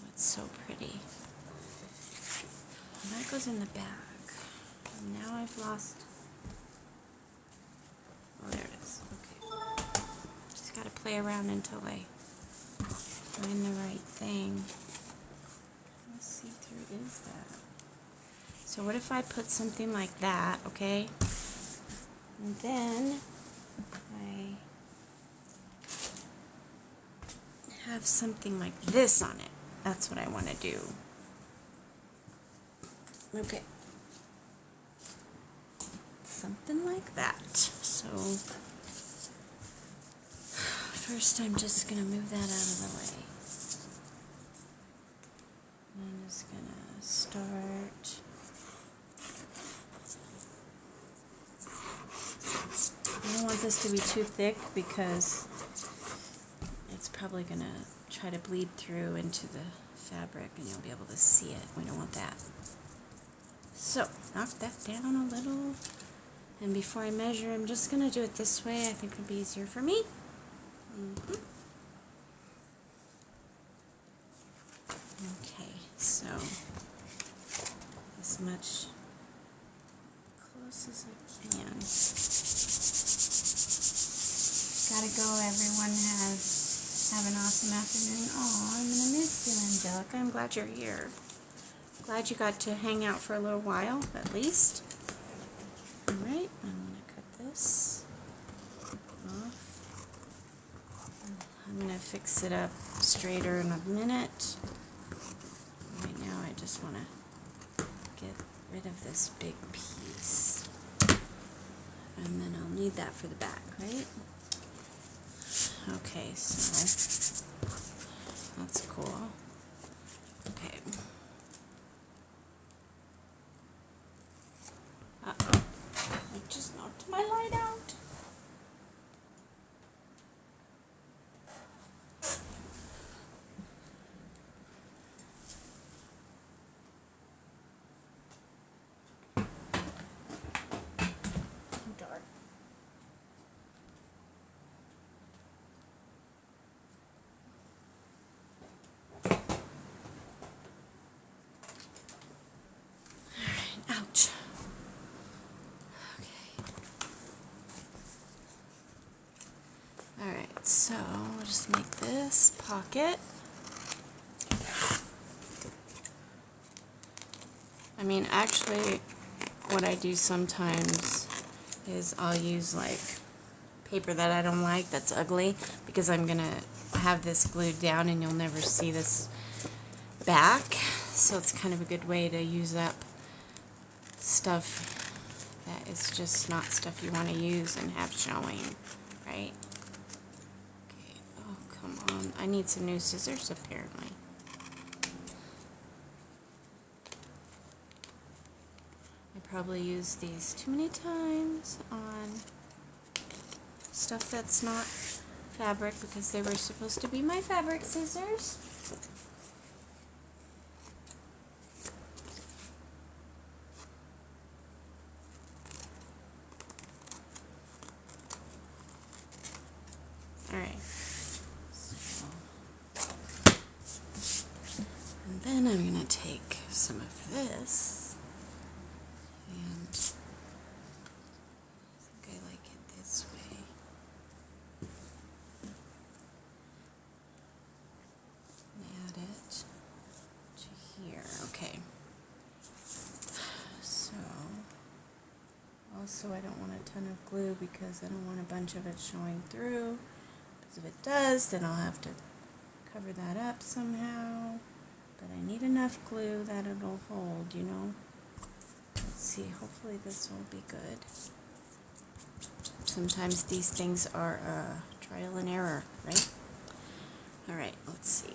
Oh, it's so pretty. And that goes in the back. And now I've lost. Oh, there it is. Okay. Just gotta play around until I find the right thing. How see-through is that? So what if I put something like that, okay? And then I have something like this on it. That's what I want to do. Okay. Something like that. So first I'm just going to move that out of the way. And I'm just going to start. I don't want this to be too thick because it's probably going to try to bleed through into the fabric and you'll be able to see it. We don't want that. So, knock that down a little. And before I measure, I'm just going to do it this way. I think it'll be easier for me. Okay, so as much close as I can. Gotta go, everyone. Have an awesome afternoon. Oh, I'm gonna miss you, Angelica. I'm glad you're here. Glad you got to hang out for a little while, at least. Alright, I'm gonna cut this off. I'm gonna fix it up straighter in a minute. Right now I just wanna get rid of this big piece. And then I'll need that for the back, right? Okay, so that's cool. Okay. Uh-oh. I just knocked my light out. Darn. Ouch. Okay. Alright, so we'll just make this pocket. I mean, actually, what I do sometimes is I'll use like paper that I don't like, that's ugly, because I'm gonna have this glued down and you'll never see this back. So it's kind of a good way to use up stuff that is just not stuff you want to use and have showing, right? Okay, oh come on, I need some new scissors apparently. I probably used these too many times on stuff that's not fabric because they were supposed to be my fabric scissors. Alright, so, and then I'm going to take some of this, and I think I like it this way. Add it to here. Okay, so so I don't want a ton of glue because I don't want a bunch of it showing through. Because if it does, then I'll have to cover that up somehow. But I need enough glue that it'll hold, you know. Let's see, hopefully this will be good. Sometimes these things are trial and error, right? Alright, let's see.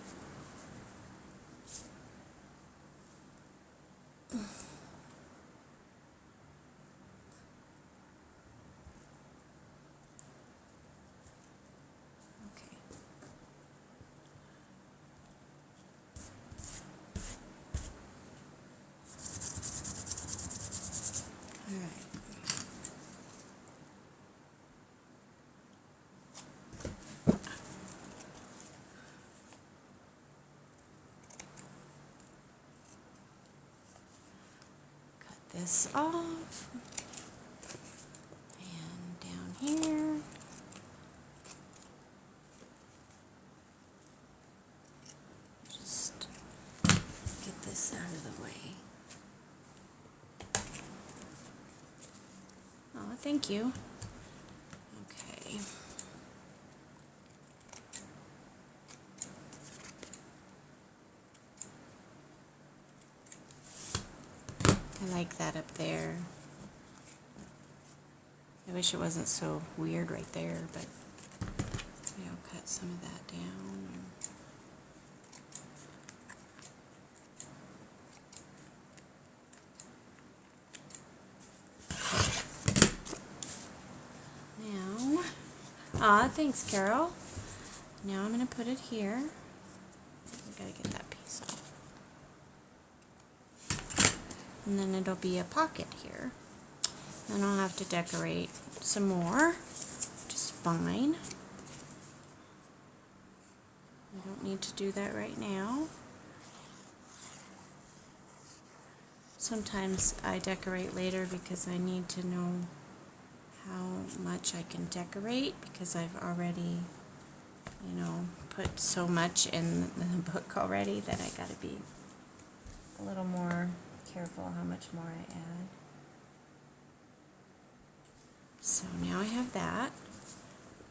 This off, and down here, just get this out of the way. Oh, thank you. Okay. I like that up there. I wish it wasn't so weird right there, but maybe I'll cut some of that down. Now, thanks, Carol. Now I'm going to put it here. I gotta get that piece off. And then it'll be a pocket here. Then I'll have to decorate some more, which is fine. I don't need to do that right now. Sometimes I decorate later because I need to know how much I can decorate because I've already, you know, put so much in the book already that I gotta be a little more careful how much more I add. So now I have that,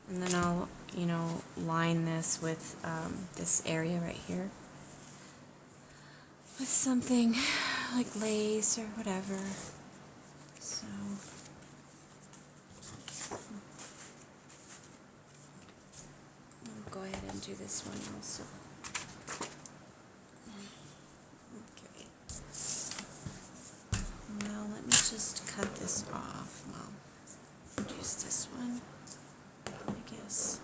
and then I'll, you know, line this with this area right here with something like lace or whatever. So I'll go ahead and do this one also. Okay. Well, let me just cut this off. Well, use this one, I guess.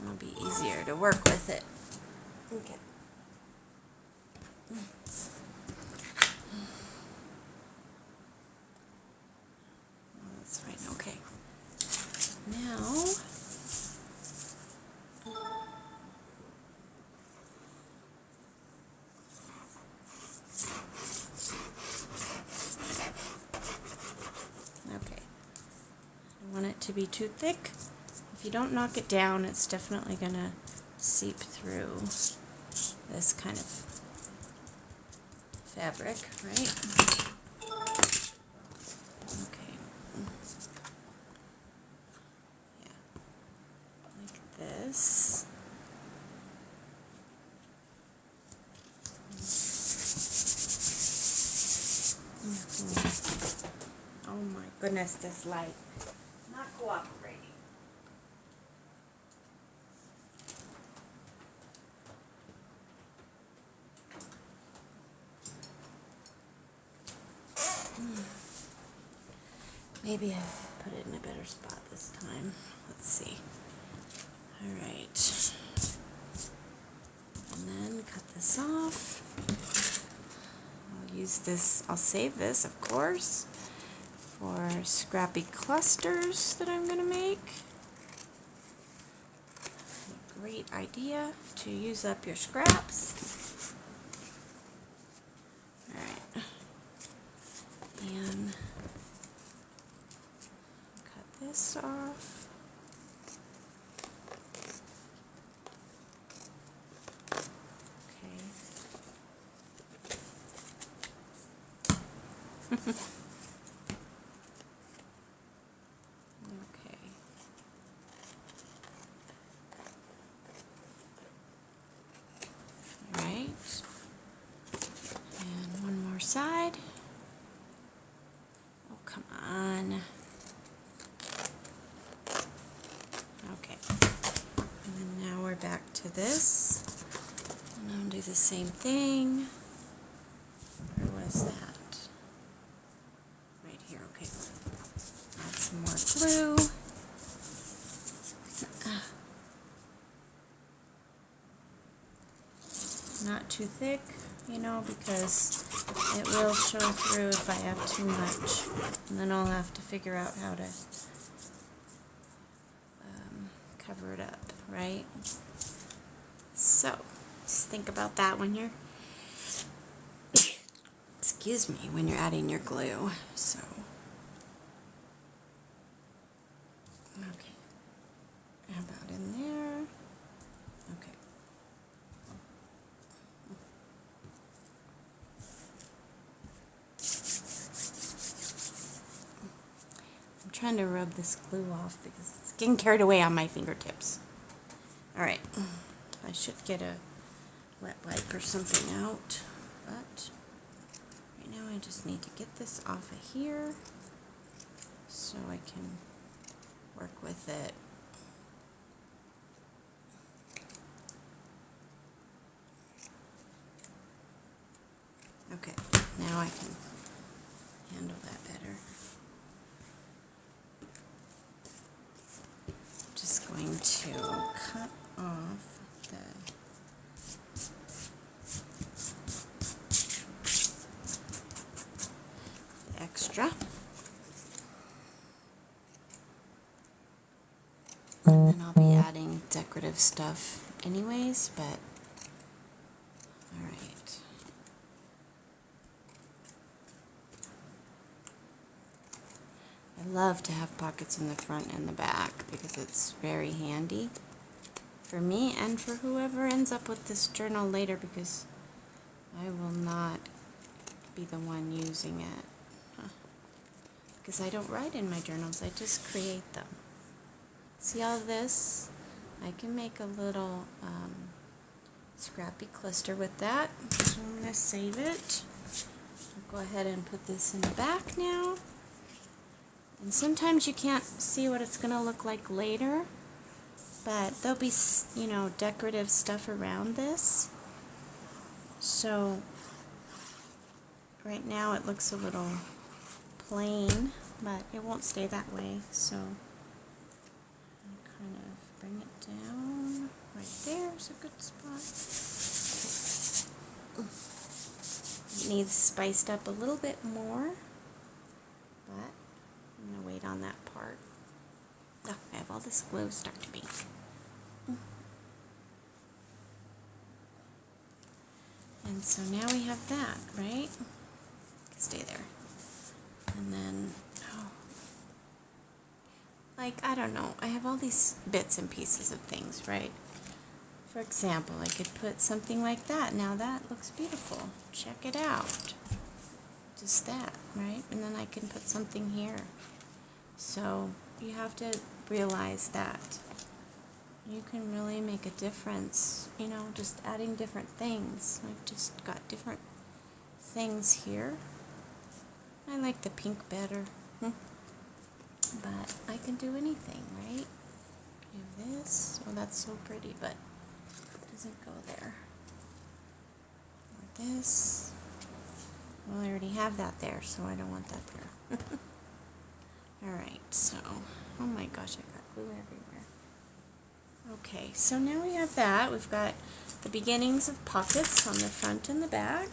It'll be easier to work with it. Okay. Well, that's fine. Okay. Now, okay. I don't want it to be too thick. If you don't knock it down, it's definitely going to seep through this kind of fabric, right? Okay. Yeah. Like this. Oh my goodness, this light. Not cooperating. Maybe I put it in a better spot this time. Let's see. Alright. And then cut this off. I'll use this, I'll save this, of course, for scrappy clusters that I'm going to make. A great idea to use up your scraps. Alright. And cut this off. Okay. side. Oh, come on. Okay. And then now we're back to this. And I'm going to do the same thing. Where was that? Right here, okay. Add some more glue. Not too thick, you know, because it will show through if I have too much. And then I'll have to figure out how to cover it up, right? So, just think about that when you're, excuse me, when you're adding your glue. So, okay. How about in there? Okay. I'm trying to rub this glue off because it's getting carried away on my fingertips. Alright, I should get a wet wipe or something out, but right now I just need to get this off of here so I can work with it. Okay, now I can handle that better. Just going to cut off the extra. And then I'll be adding decorative stuff anyways, but alright. I love to have pockets in the front and the back because it's very handy for me and for whoever ends up with this journal later, because I will not be the one using it. Because I don't write in my journals, I just create them. See all this? I can make a little scrappy cluster with that. So I'm going to save it. I'll go ahead and put this in the back now. And sometimes you can't see what it's going to look like later, but there'll be, you know, decorative stuff around this. So right now it looks a little plain, but it won't stay that way. So I'll kind of bring it down. Right there's a good spot. It needs spiced up a little bit more, but I'm going to wait on that part. Oh, I have all this glue stuck to me. And so now we have that, right? Stay there. And then, oh, like, I don't know, I have all these bits and pieces of things, right? For example, I could put something like that. Now that looks beautiful. Check it out. Just that, right? And then I can put something here. So you have to realize that you can really make a difference, you know, just adding different things. I've just got different things here. I like the pink better, but I can do anything, right? I have this. Oh, that's so pretty, but it doesn't go there. Or this. Well, I already have that there, so I don't want that there. Alright, so, oh my gosh, I got glue everywhere. Okay, so now we have that. We've got the beginnings of pockets on the front and the back.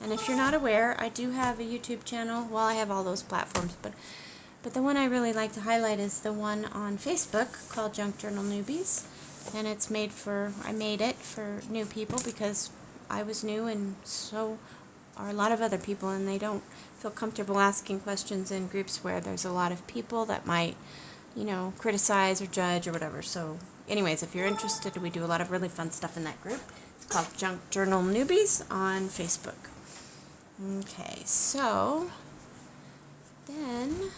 And if you're not aware, I do have a YouTube channel. Well, I have all those platforms, but the one I really like to highlight is the one on Facebook called Junk Journal Newbies. And it's made for, I made it for new people because I was new, and so are a lot of other people, and they don't feel comfortable asking questions in groups where there's a lot of people that might, you know, criticize or judge or whatever. So anyways, if you're interested, we do a lot of really fun stuff in that group. It's called Junk Journal Newbies on Facebook. Okay, so then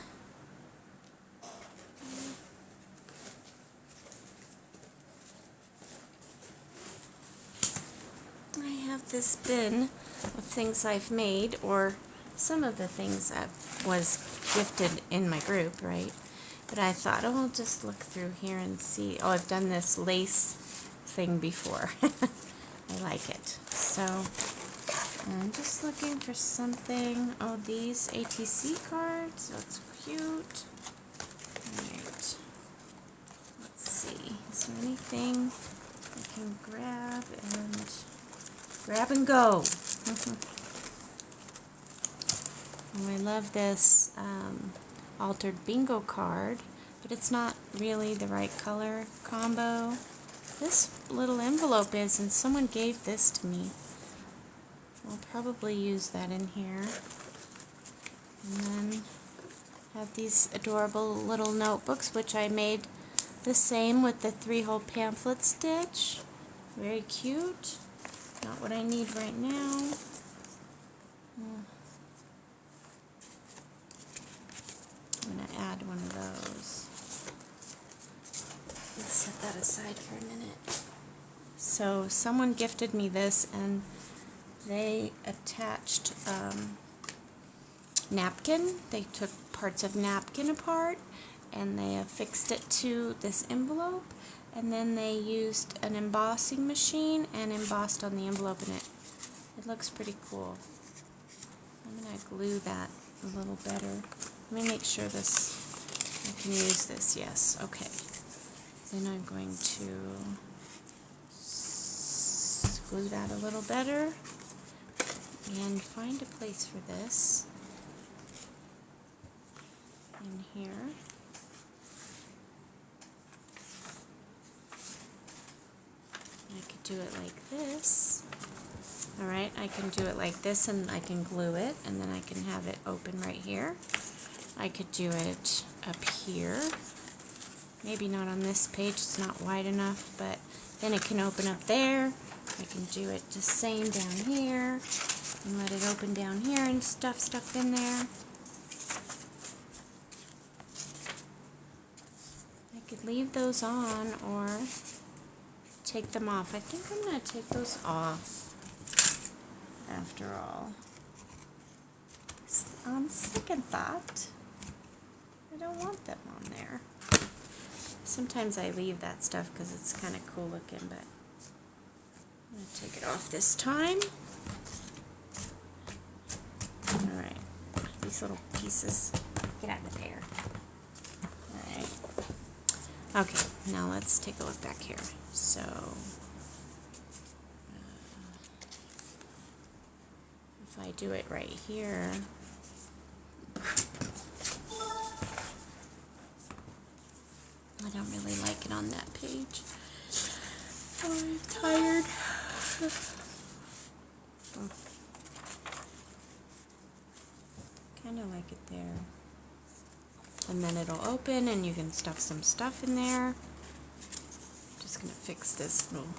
I have this bin of things I've made, or some of the things that was gifted in my group, right? But I thought, oh, I'll just look through here and see. Oh, I've done this lace thing before. I like it. So I'm just looking for something. Oh, these ATC cards. That's cute. Alright. Let's see. Is there anything I can grab and go? Oh, I love this altered bingo card, but it's not really the right color combo. This little envelope is, and someone gave this to me. I'll probably use that in here. And then have these adorable little notebooks, which I made the same with the 3-hole pamphlet stitch. Very cute. Not what I need right now. I'm going to add one of those. Let's set that aside for a minute. So someone gifted me this, and they attached napkin. They took parts of napkin apart and they affixed it to this envelope, and then they used an embossing machine and embossed on the envelope, and it looks pretty cool. I'm going to glue that a little better. Let me make sure I can use this. Yes, okay. Then I'm going to glue that a little better and find a place for this in here. I could do it like this. Alright, I can do it like this, and I can glue it, and then I can have it open right here. I could do it up here. Maybe not on this page, it's not wide enough, but then it can open up there. I can do it the same down here, and let it open down here and stuff stuff in there. I could leave those on or take them off. I think I'm going to take those off after all. On second thought, I don't want them on there. Sometimes I leave that stuff because it's kind of cool looking, but I'm going to take it off this time. Alright, these little pieces, get out of there. Alright. Okay, now let's take a look back here. So, if I do it right here, I don't really like it on that page. Oh, I'm tired. Kind of like it there. And then it'll open and you can stuff some stuff in there. Just going to fix this little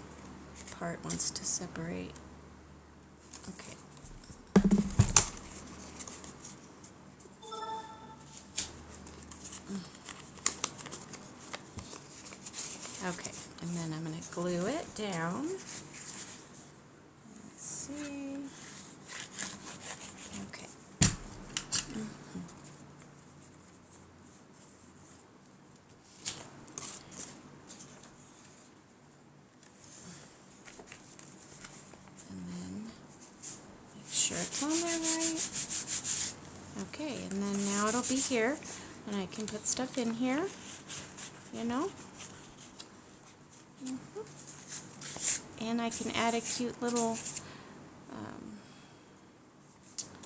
part wants to separate. Okay. Okay, and then I'm going to glue it down. Let's see. Okay. And then make sure it's on there right. Okay, and then now it'll be here, and I can put stuff in here, you know. And I can add a cute little,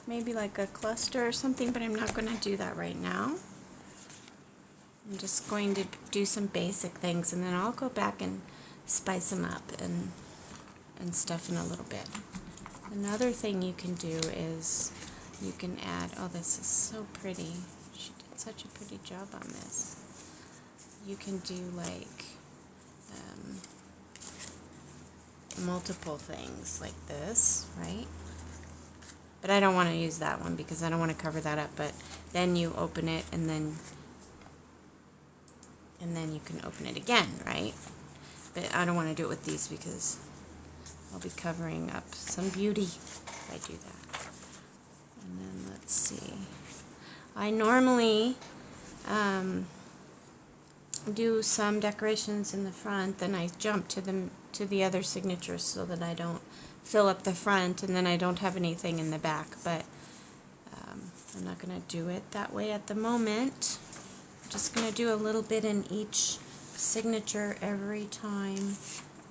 maybe like a cluster or something, but I'm not going to do that right now. I'm just going to do some basic things, and then I'll go back and spice them up and stuff in a little bit. Another thing you can do is you can add, oh, this is so pretty. She did such a pretty job on this. You can do like multiple things like this, right? But I don't want to use that one because I don't want to cover that up, but then you open it and then you can open it again, right? But I don't want to do it with these because I'll be covering up some beauty if I do that. And then let's see. I normally do some decorations in the front, then I jump to the other signatures so that I don't fill up the front and then I don't have anything in the back. But I'm not going to do it that way at the moment. I'm just going to do a little bit in each signature every time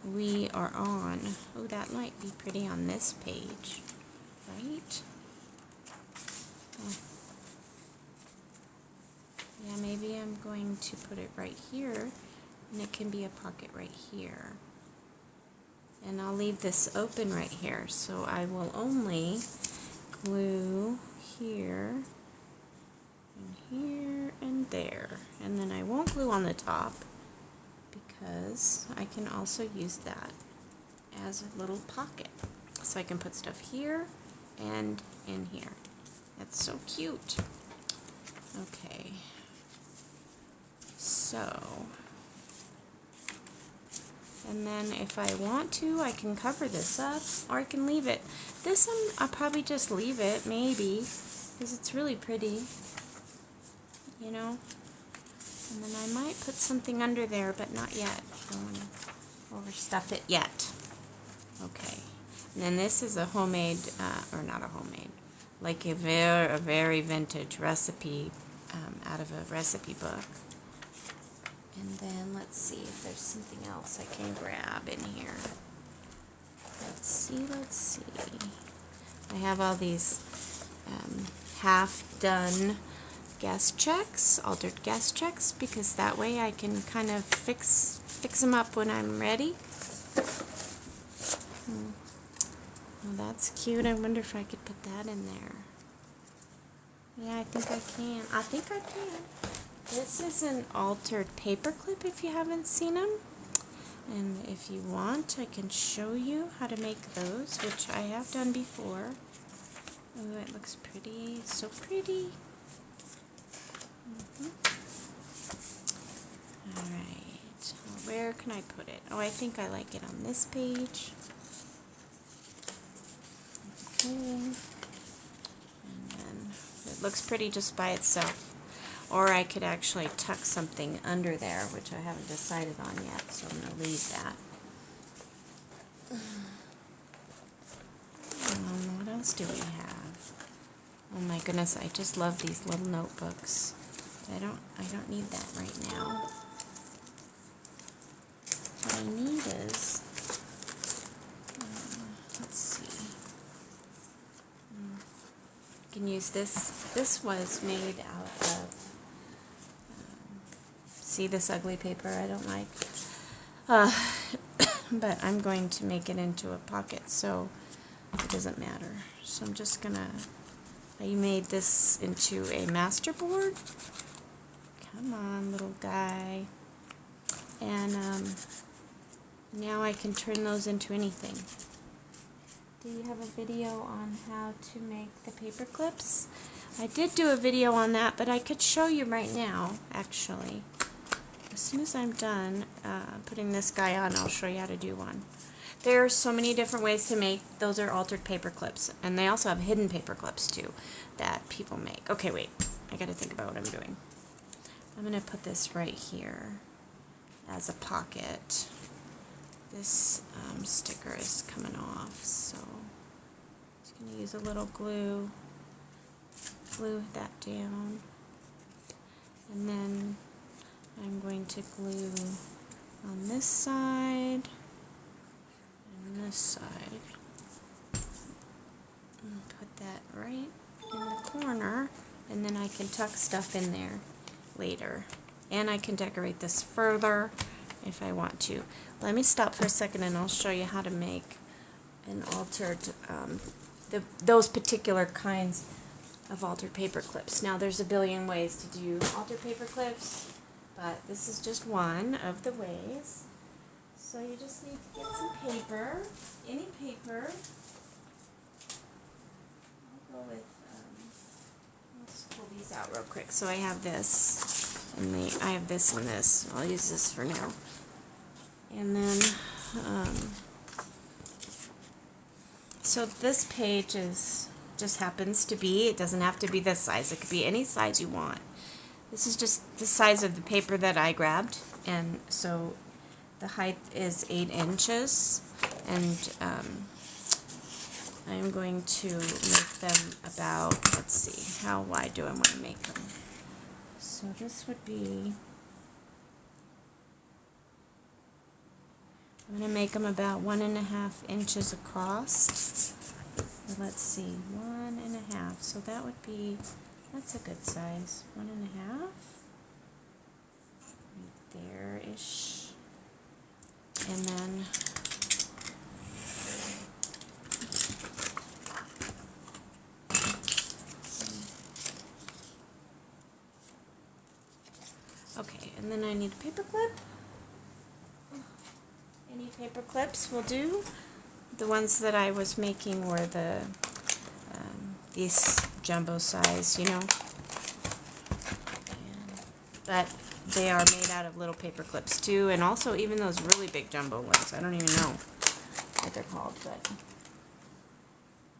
we are on. Oh, that might be pretty on this page, right? Oh. Yeah, maybe I'm going to put it right here, and it can be a pocket right here. And I'll leave this open right here, so I will only glue here, and here, and there. And then I won't glue on the top, because I can also use that as a little pocket. So I can put stuff here and in here. That's so cute. Okay. So, and then if I want to, I can cover this up, or I can leave it. This one, I'll probably just leave it, maybe, because it's really pretty, you know. And then I might put something under there, but not yet. I don't want to overstuff it yet. Okay. And then this is a homemade, or not a homemade, like a very vintage recipe out of a recipe book. And then let's see if there's something else I can grab in here. Let's see. I have all these half-done guest checks, altered guest checks, because that way I can kind of fix them up when I'm ready. Well, that's cute. I wonder if I could put that in there. Yeah, I think I can. I think I can. This is an altered paper clip if you haven't seen them. And if you want, I can show you how to make those, which I have done before. Oh, it looks pretty. So pretty. Alright. Well, where can I put it? Oh, I think I like it on this page. Okay. And then it looks pretty just by itself. Or I could actually tuck something under there, which I haven't decided on yet, so I'm going to leave that. What else do we have? Oh my goodness, I just love these little notebooks. I don't need that right now. What I need is, let's see. You can use this. This was made out of, see this ugly paper I don't like? But I'm going to make it into a pocket, so it doesn't matter. So I'm just gonna, I made this into a master board. Come on, little guy. And now I can turn those into anything. Do you have a video on how to make the paper clips? I did do a video on that, but I could show you right now, actually. As soon as I'm done putting this guy on, I'll show you how to do one. There are so many different ways to make. Those are altered paper clips. And they also have hidden paper clips, too, that people make. Okay, wait. I gotta think about what I'm doing. I'm gonna put this right here as a pocket. This sticker is coming off, so I'm just gonna use a little glue that down. And then I'm going to glue on this side and this side. And put that right in the corner, and then I can tuck stuff in there later. And I can decorate this further if I want to. Let me stop for a second and I'll show you how to make an altered, those particular kinds of altered paper clips. Now there's a billion ways to do altered paper clips, but this is just one of the ways. So you just need to get some paper, any paper. I'll go with, let's pull these out real quick. So I have this, and I have this and this. I'll use this for now. And then So this page just happens to be, it doesn't have to be this size, it could be any size you want. This is just the size of the paper that I grabbed, and so the height is 8 inches, and I'm going to make them about, let's see, how wide do I want to make them? So this would be, I'm going to make them about 1.5 inches across. Let's see, 1.5, so that would be, that's a good size, 1.5, right there-ish, and then okay, and then I need a paper clip. Any paper clips will do. The ones that I was making were the these jumbo size, you know. But they are made out of little paper clips too, and also even those really big jumbo ones. I don't even know what they're called, but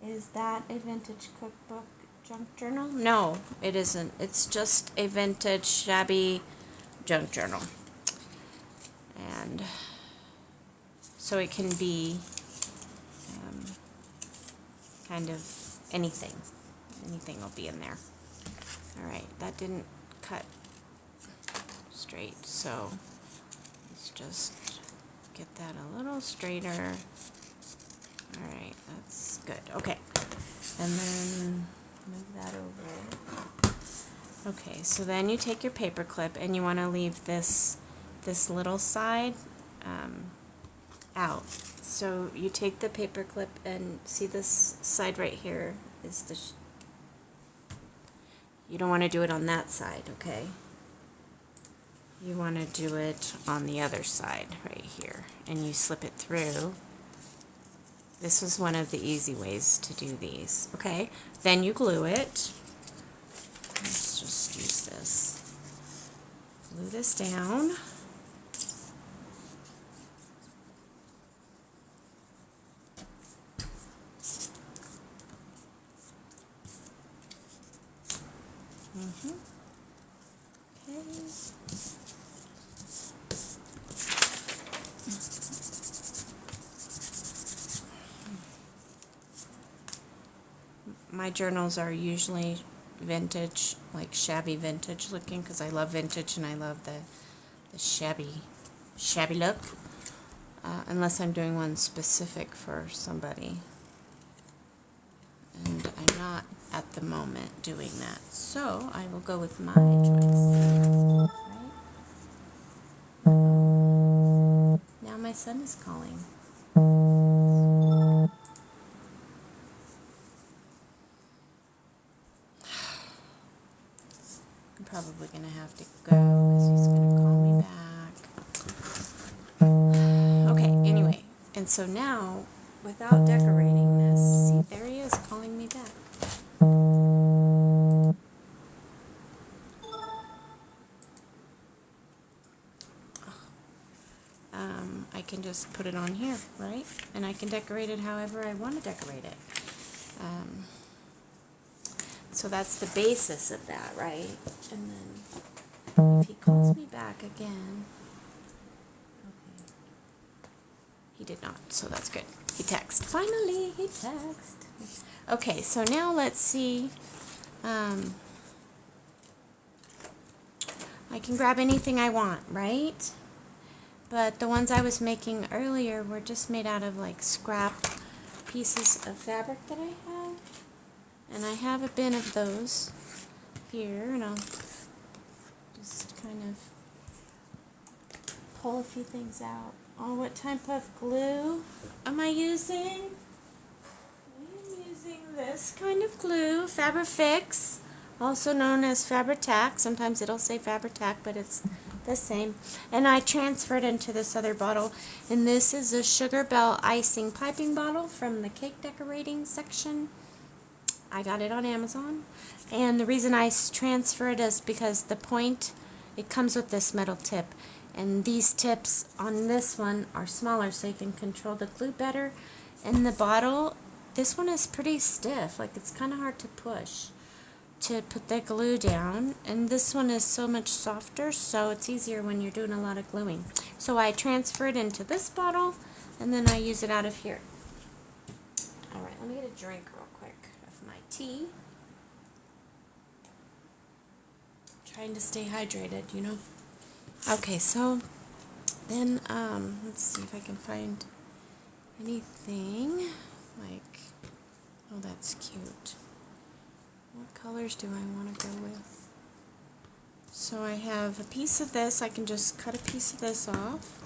is that a vintage cookbook junk journal? No, it isn't. It's just a vintage shabby junk journal. And so it can be kind of anything. Anything will be in there. Alright, that didn't cut straight, so let's just get that a little straighter. Alright, that's good. Okay, and then move that over. Okay, so then you take your paper clip and you want to leave this little side out. So you take the paper clip and see this side right here is the you don't want to do it on that side, okay? You want to do it on the other side right here, and you slip it through. This was one of the easy ways to do these, okay? Then you glue it. Let's just use this. Glue this down. Okay. My journals are usually vintage, like shabby vintage looking, because I love vintage and I love the shabby look, unless I'm doing one specific for somebody. And I'm not at the moment doing that, so I will go with my choice. Right? Now my son is calling. I'm probably going to have to go because he's going to call me back. Okay, anyway, and so now, without decorating this, see, there he is calling me back. I can just put it on here, right? And I can decorate it however I want to decorate it. So that's the basis of that, right? And then if he calls me back again, okay, he did not, so that's good. He texted. Finally, he texted. Okay, so now let's see. I can grab anything I want, right? But the ones I was making earlier were just made out of like scrap pieces of fabric that I have. And I have a bin of those here, and I'll just kind of pull a few things out. Oh, what type of glue am I using? I'm using this kind of glue, Fabri-Fix, also known as Fabri-Tac. Sometimes it'll say Fabri-Tac, but it's the same. And I transferred into this other bottle, and this is a Sugar Belle icing piping bottle from the cake decorating section. I got it on Amazon, and the reason I transferred is because the point, it comes with this metal tip, and these tips on this one are smaller so you can control the glue better. And the bottle this one is pretty stiff, like it's kind of hard to push to put the glue down, and this one is so much softer, so it's easier when you're doing a lot of gluing. So I transfer it into this bottle, and then I use it out of here. Alright, let me get a drink real quick of my tea. Trying to stay hydrated, you know. Okay, so then, let's see if I can find anything like, oh, that's cute. What colors do I want to go with? So I have a piece of this. I can just cut a piece of this off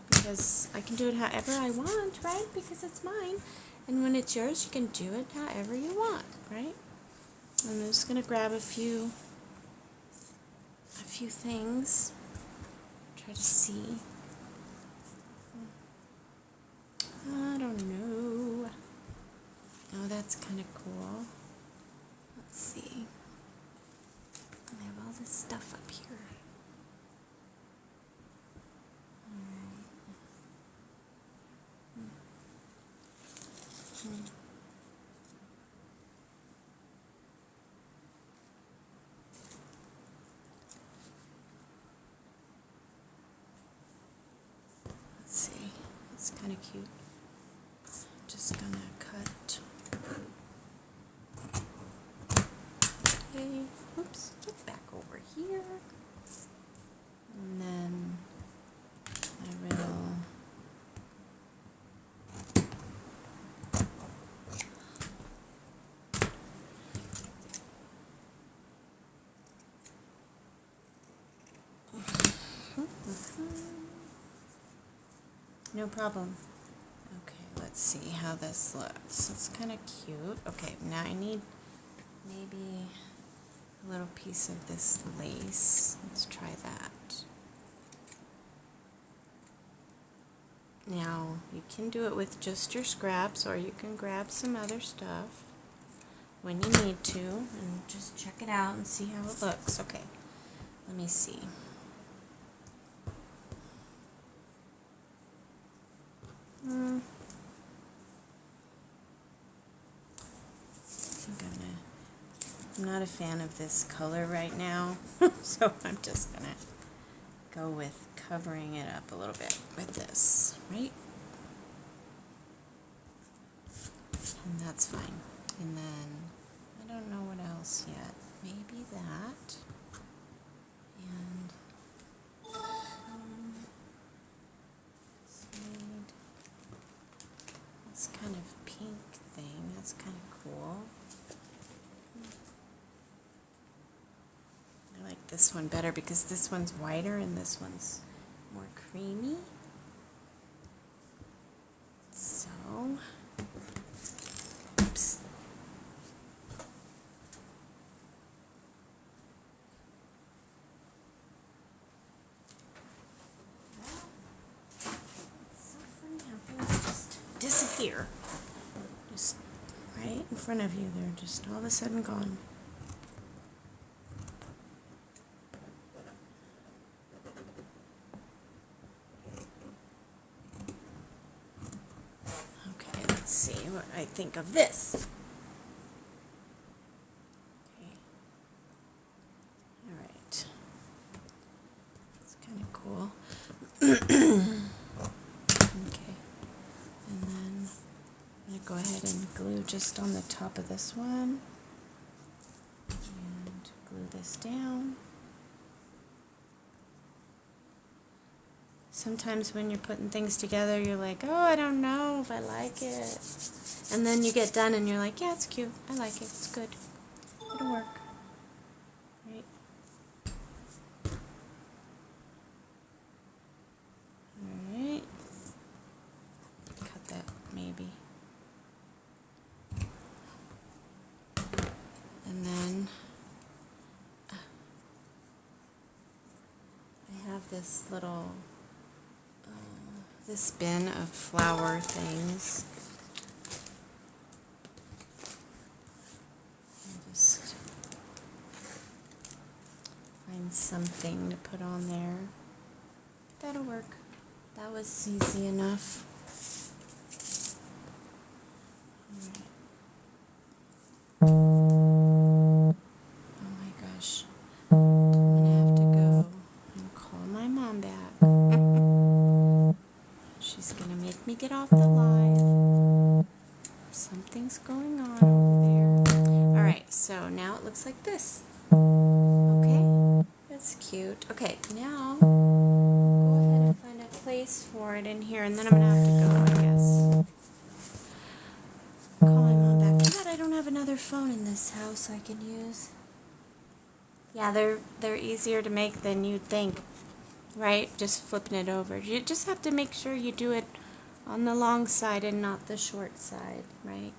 because I can do it however I want, right? Because it's mine. And when it's yours, you can do it however you want, right? I'm just going to grab a few things. Try to see. I don't know. Oh, that's kind of cool. Let's see. I have all this stuff up here. Alright. Let's see. It's kind of cute. Just gonna cut. Okay. Oops. Get back over here. And then I will. No problem. Okay, let's see how this looks. It's kind of cute. Okay, now I need maybe a little piece of this lace. Let's try that. Now, you can do it with just your scraps, or you can grab some other stuff when you need to, and just check it out and see how it looks. Okay, let me see. I'm not a fan of this color right now, so I'm just gonna go with covering it up a little bit with this, right? And that's fine. And then, I don't know what else yet. Maybe that. And, this kind of pink thing, that's kind of cool. I like this one better because this one's whiter and this one's more creamy. So, oops. It's so funny how things just disappear. Just right in front of you, they're just all of a sudden gone. Let's see what I think of this. Okay. All right. It's kind of cool. Okay. And then I'm going to go ahead and glue just on the top of this one. And glue this down. Sometimes when you're putting things together, you're like, oh, I don't know if I like it. And then you get done and you're like, yeah, it's cute. I like it. It's good. It'll work. Right? Alright. Cut that, maybe. And then I have this little this bin of flower things. I'll just find something to put on there. That'll work. That was easy enough. get off the live. Something's going on over there. Alright, so now it looks like this. Okay, that's cute. Okay, now go ahead and find a place for it in here, and then I'm going to have to go, I guess. Call my mom back. Too bad I don't have another phone in this house I can use. Yeah, they're easier to make than you'd think, right? Just flipping it over. You just have to make sure you do it on the long side and not the short side, right?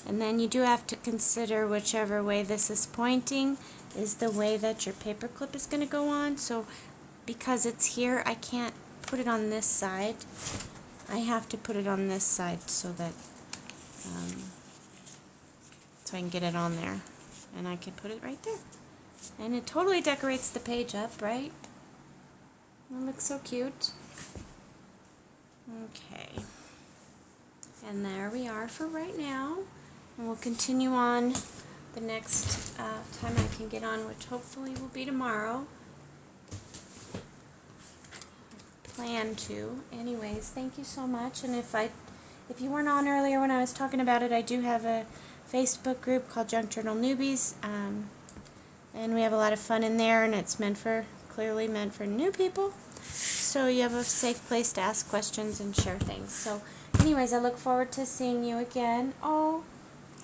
And then you do have to consider whichever way this is pointing is the way that your paper clip is going to go on. So because it's here, I can't put it on this side. I have to put it on this side so that so I can get it on there. And I can put it right there. And it totally decorates the page up, right? It looks so cute. Okay. And there we are for right now. And we'll continue on the next time I can get on, which hopefully will be tomorrow. Plan to. Anyways, thank you so much. And if you weren't on earlier when I was talking about it, I do have a Facebook group called Junk Journal Newbies. And we have a lot of fun in there, and it's clearly meant for new people. So you have a safe place to ask questions and share things. So anyways, I look forward to seeing you again. Oh,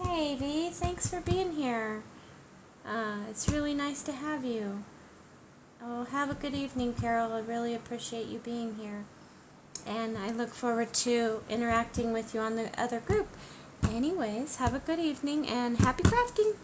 hey, V, thanks for being here. It's really nice to have you. Oh, have a good evening, Carol. I really appreciate you being here. And I look forward to interacting with you on the other group. Anyways, have a good evening and happy crafting.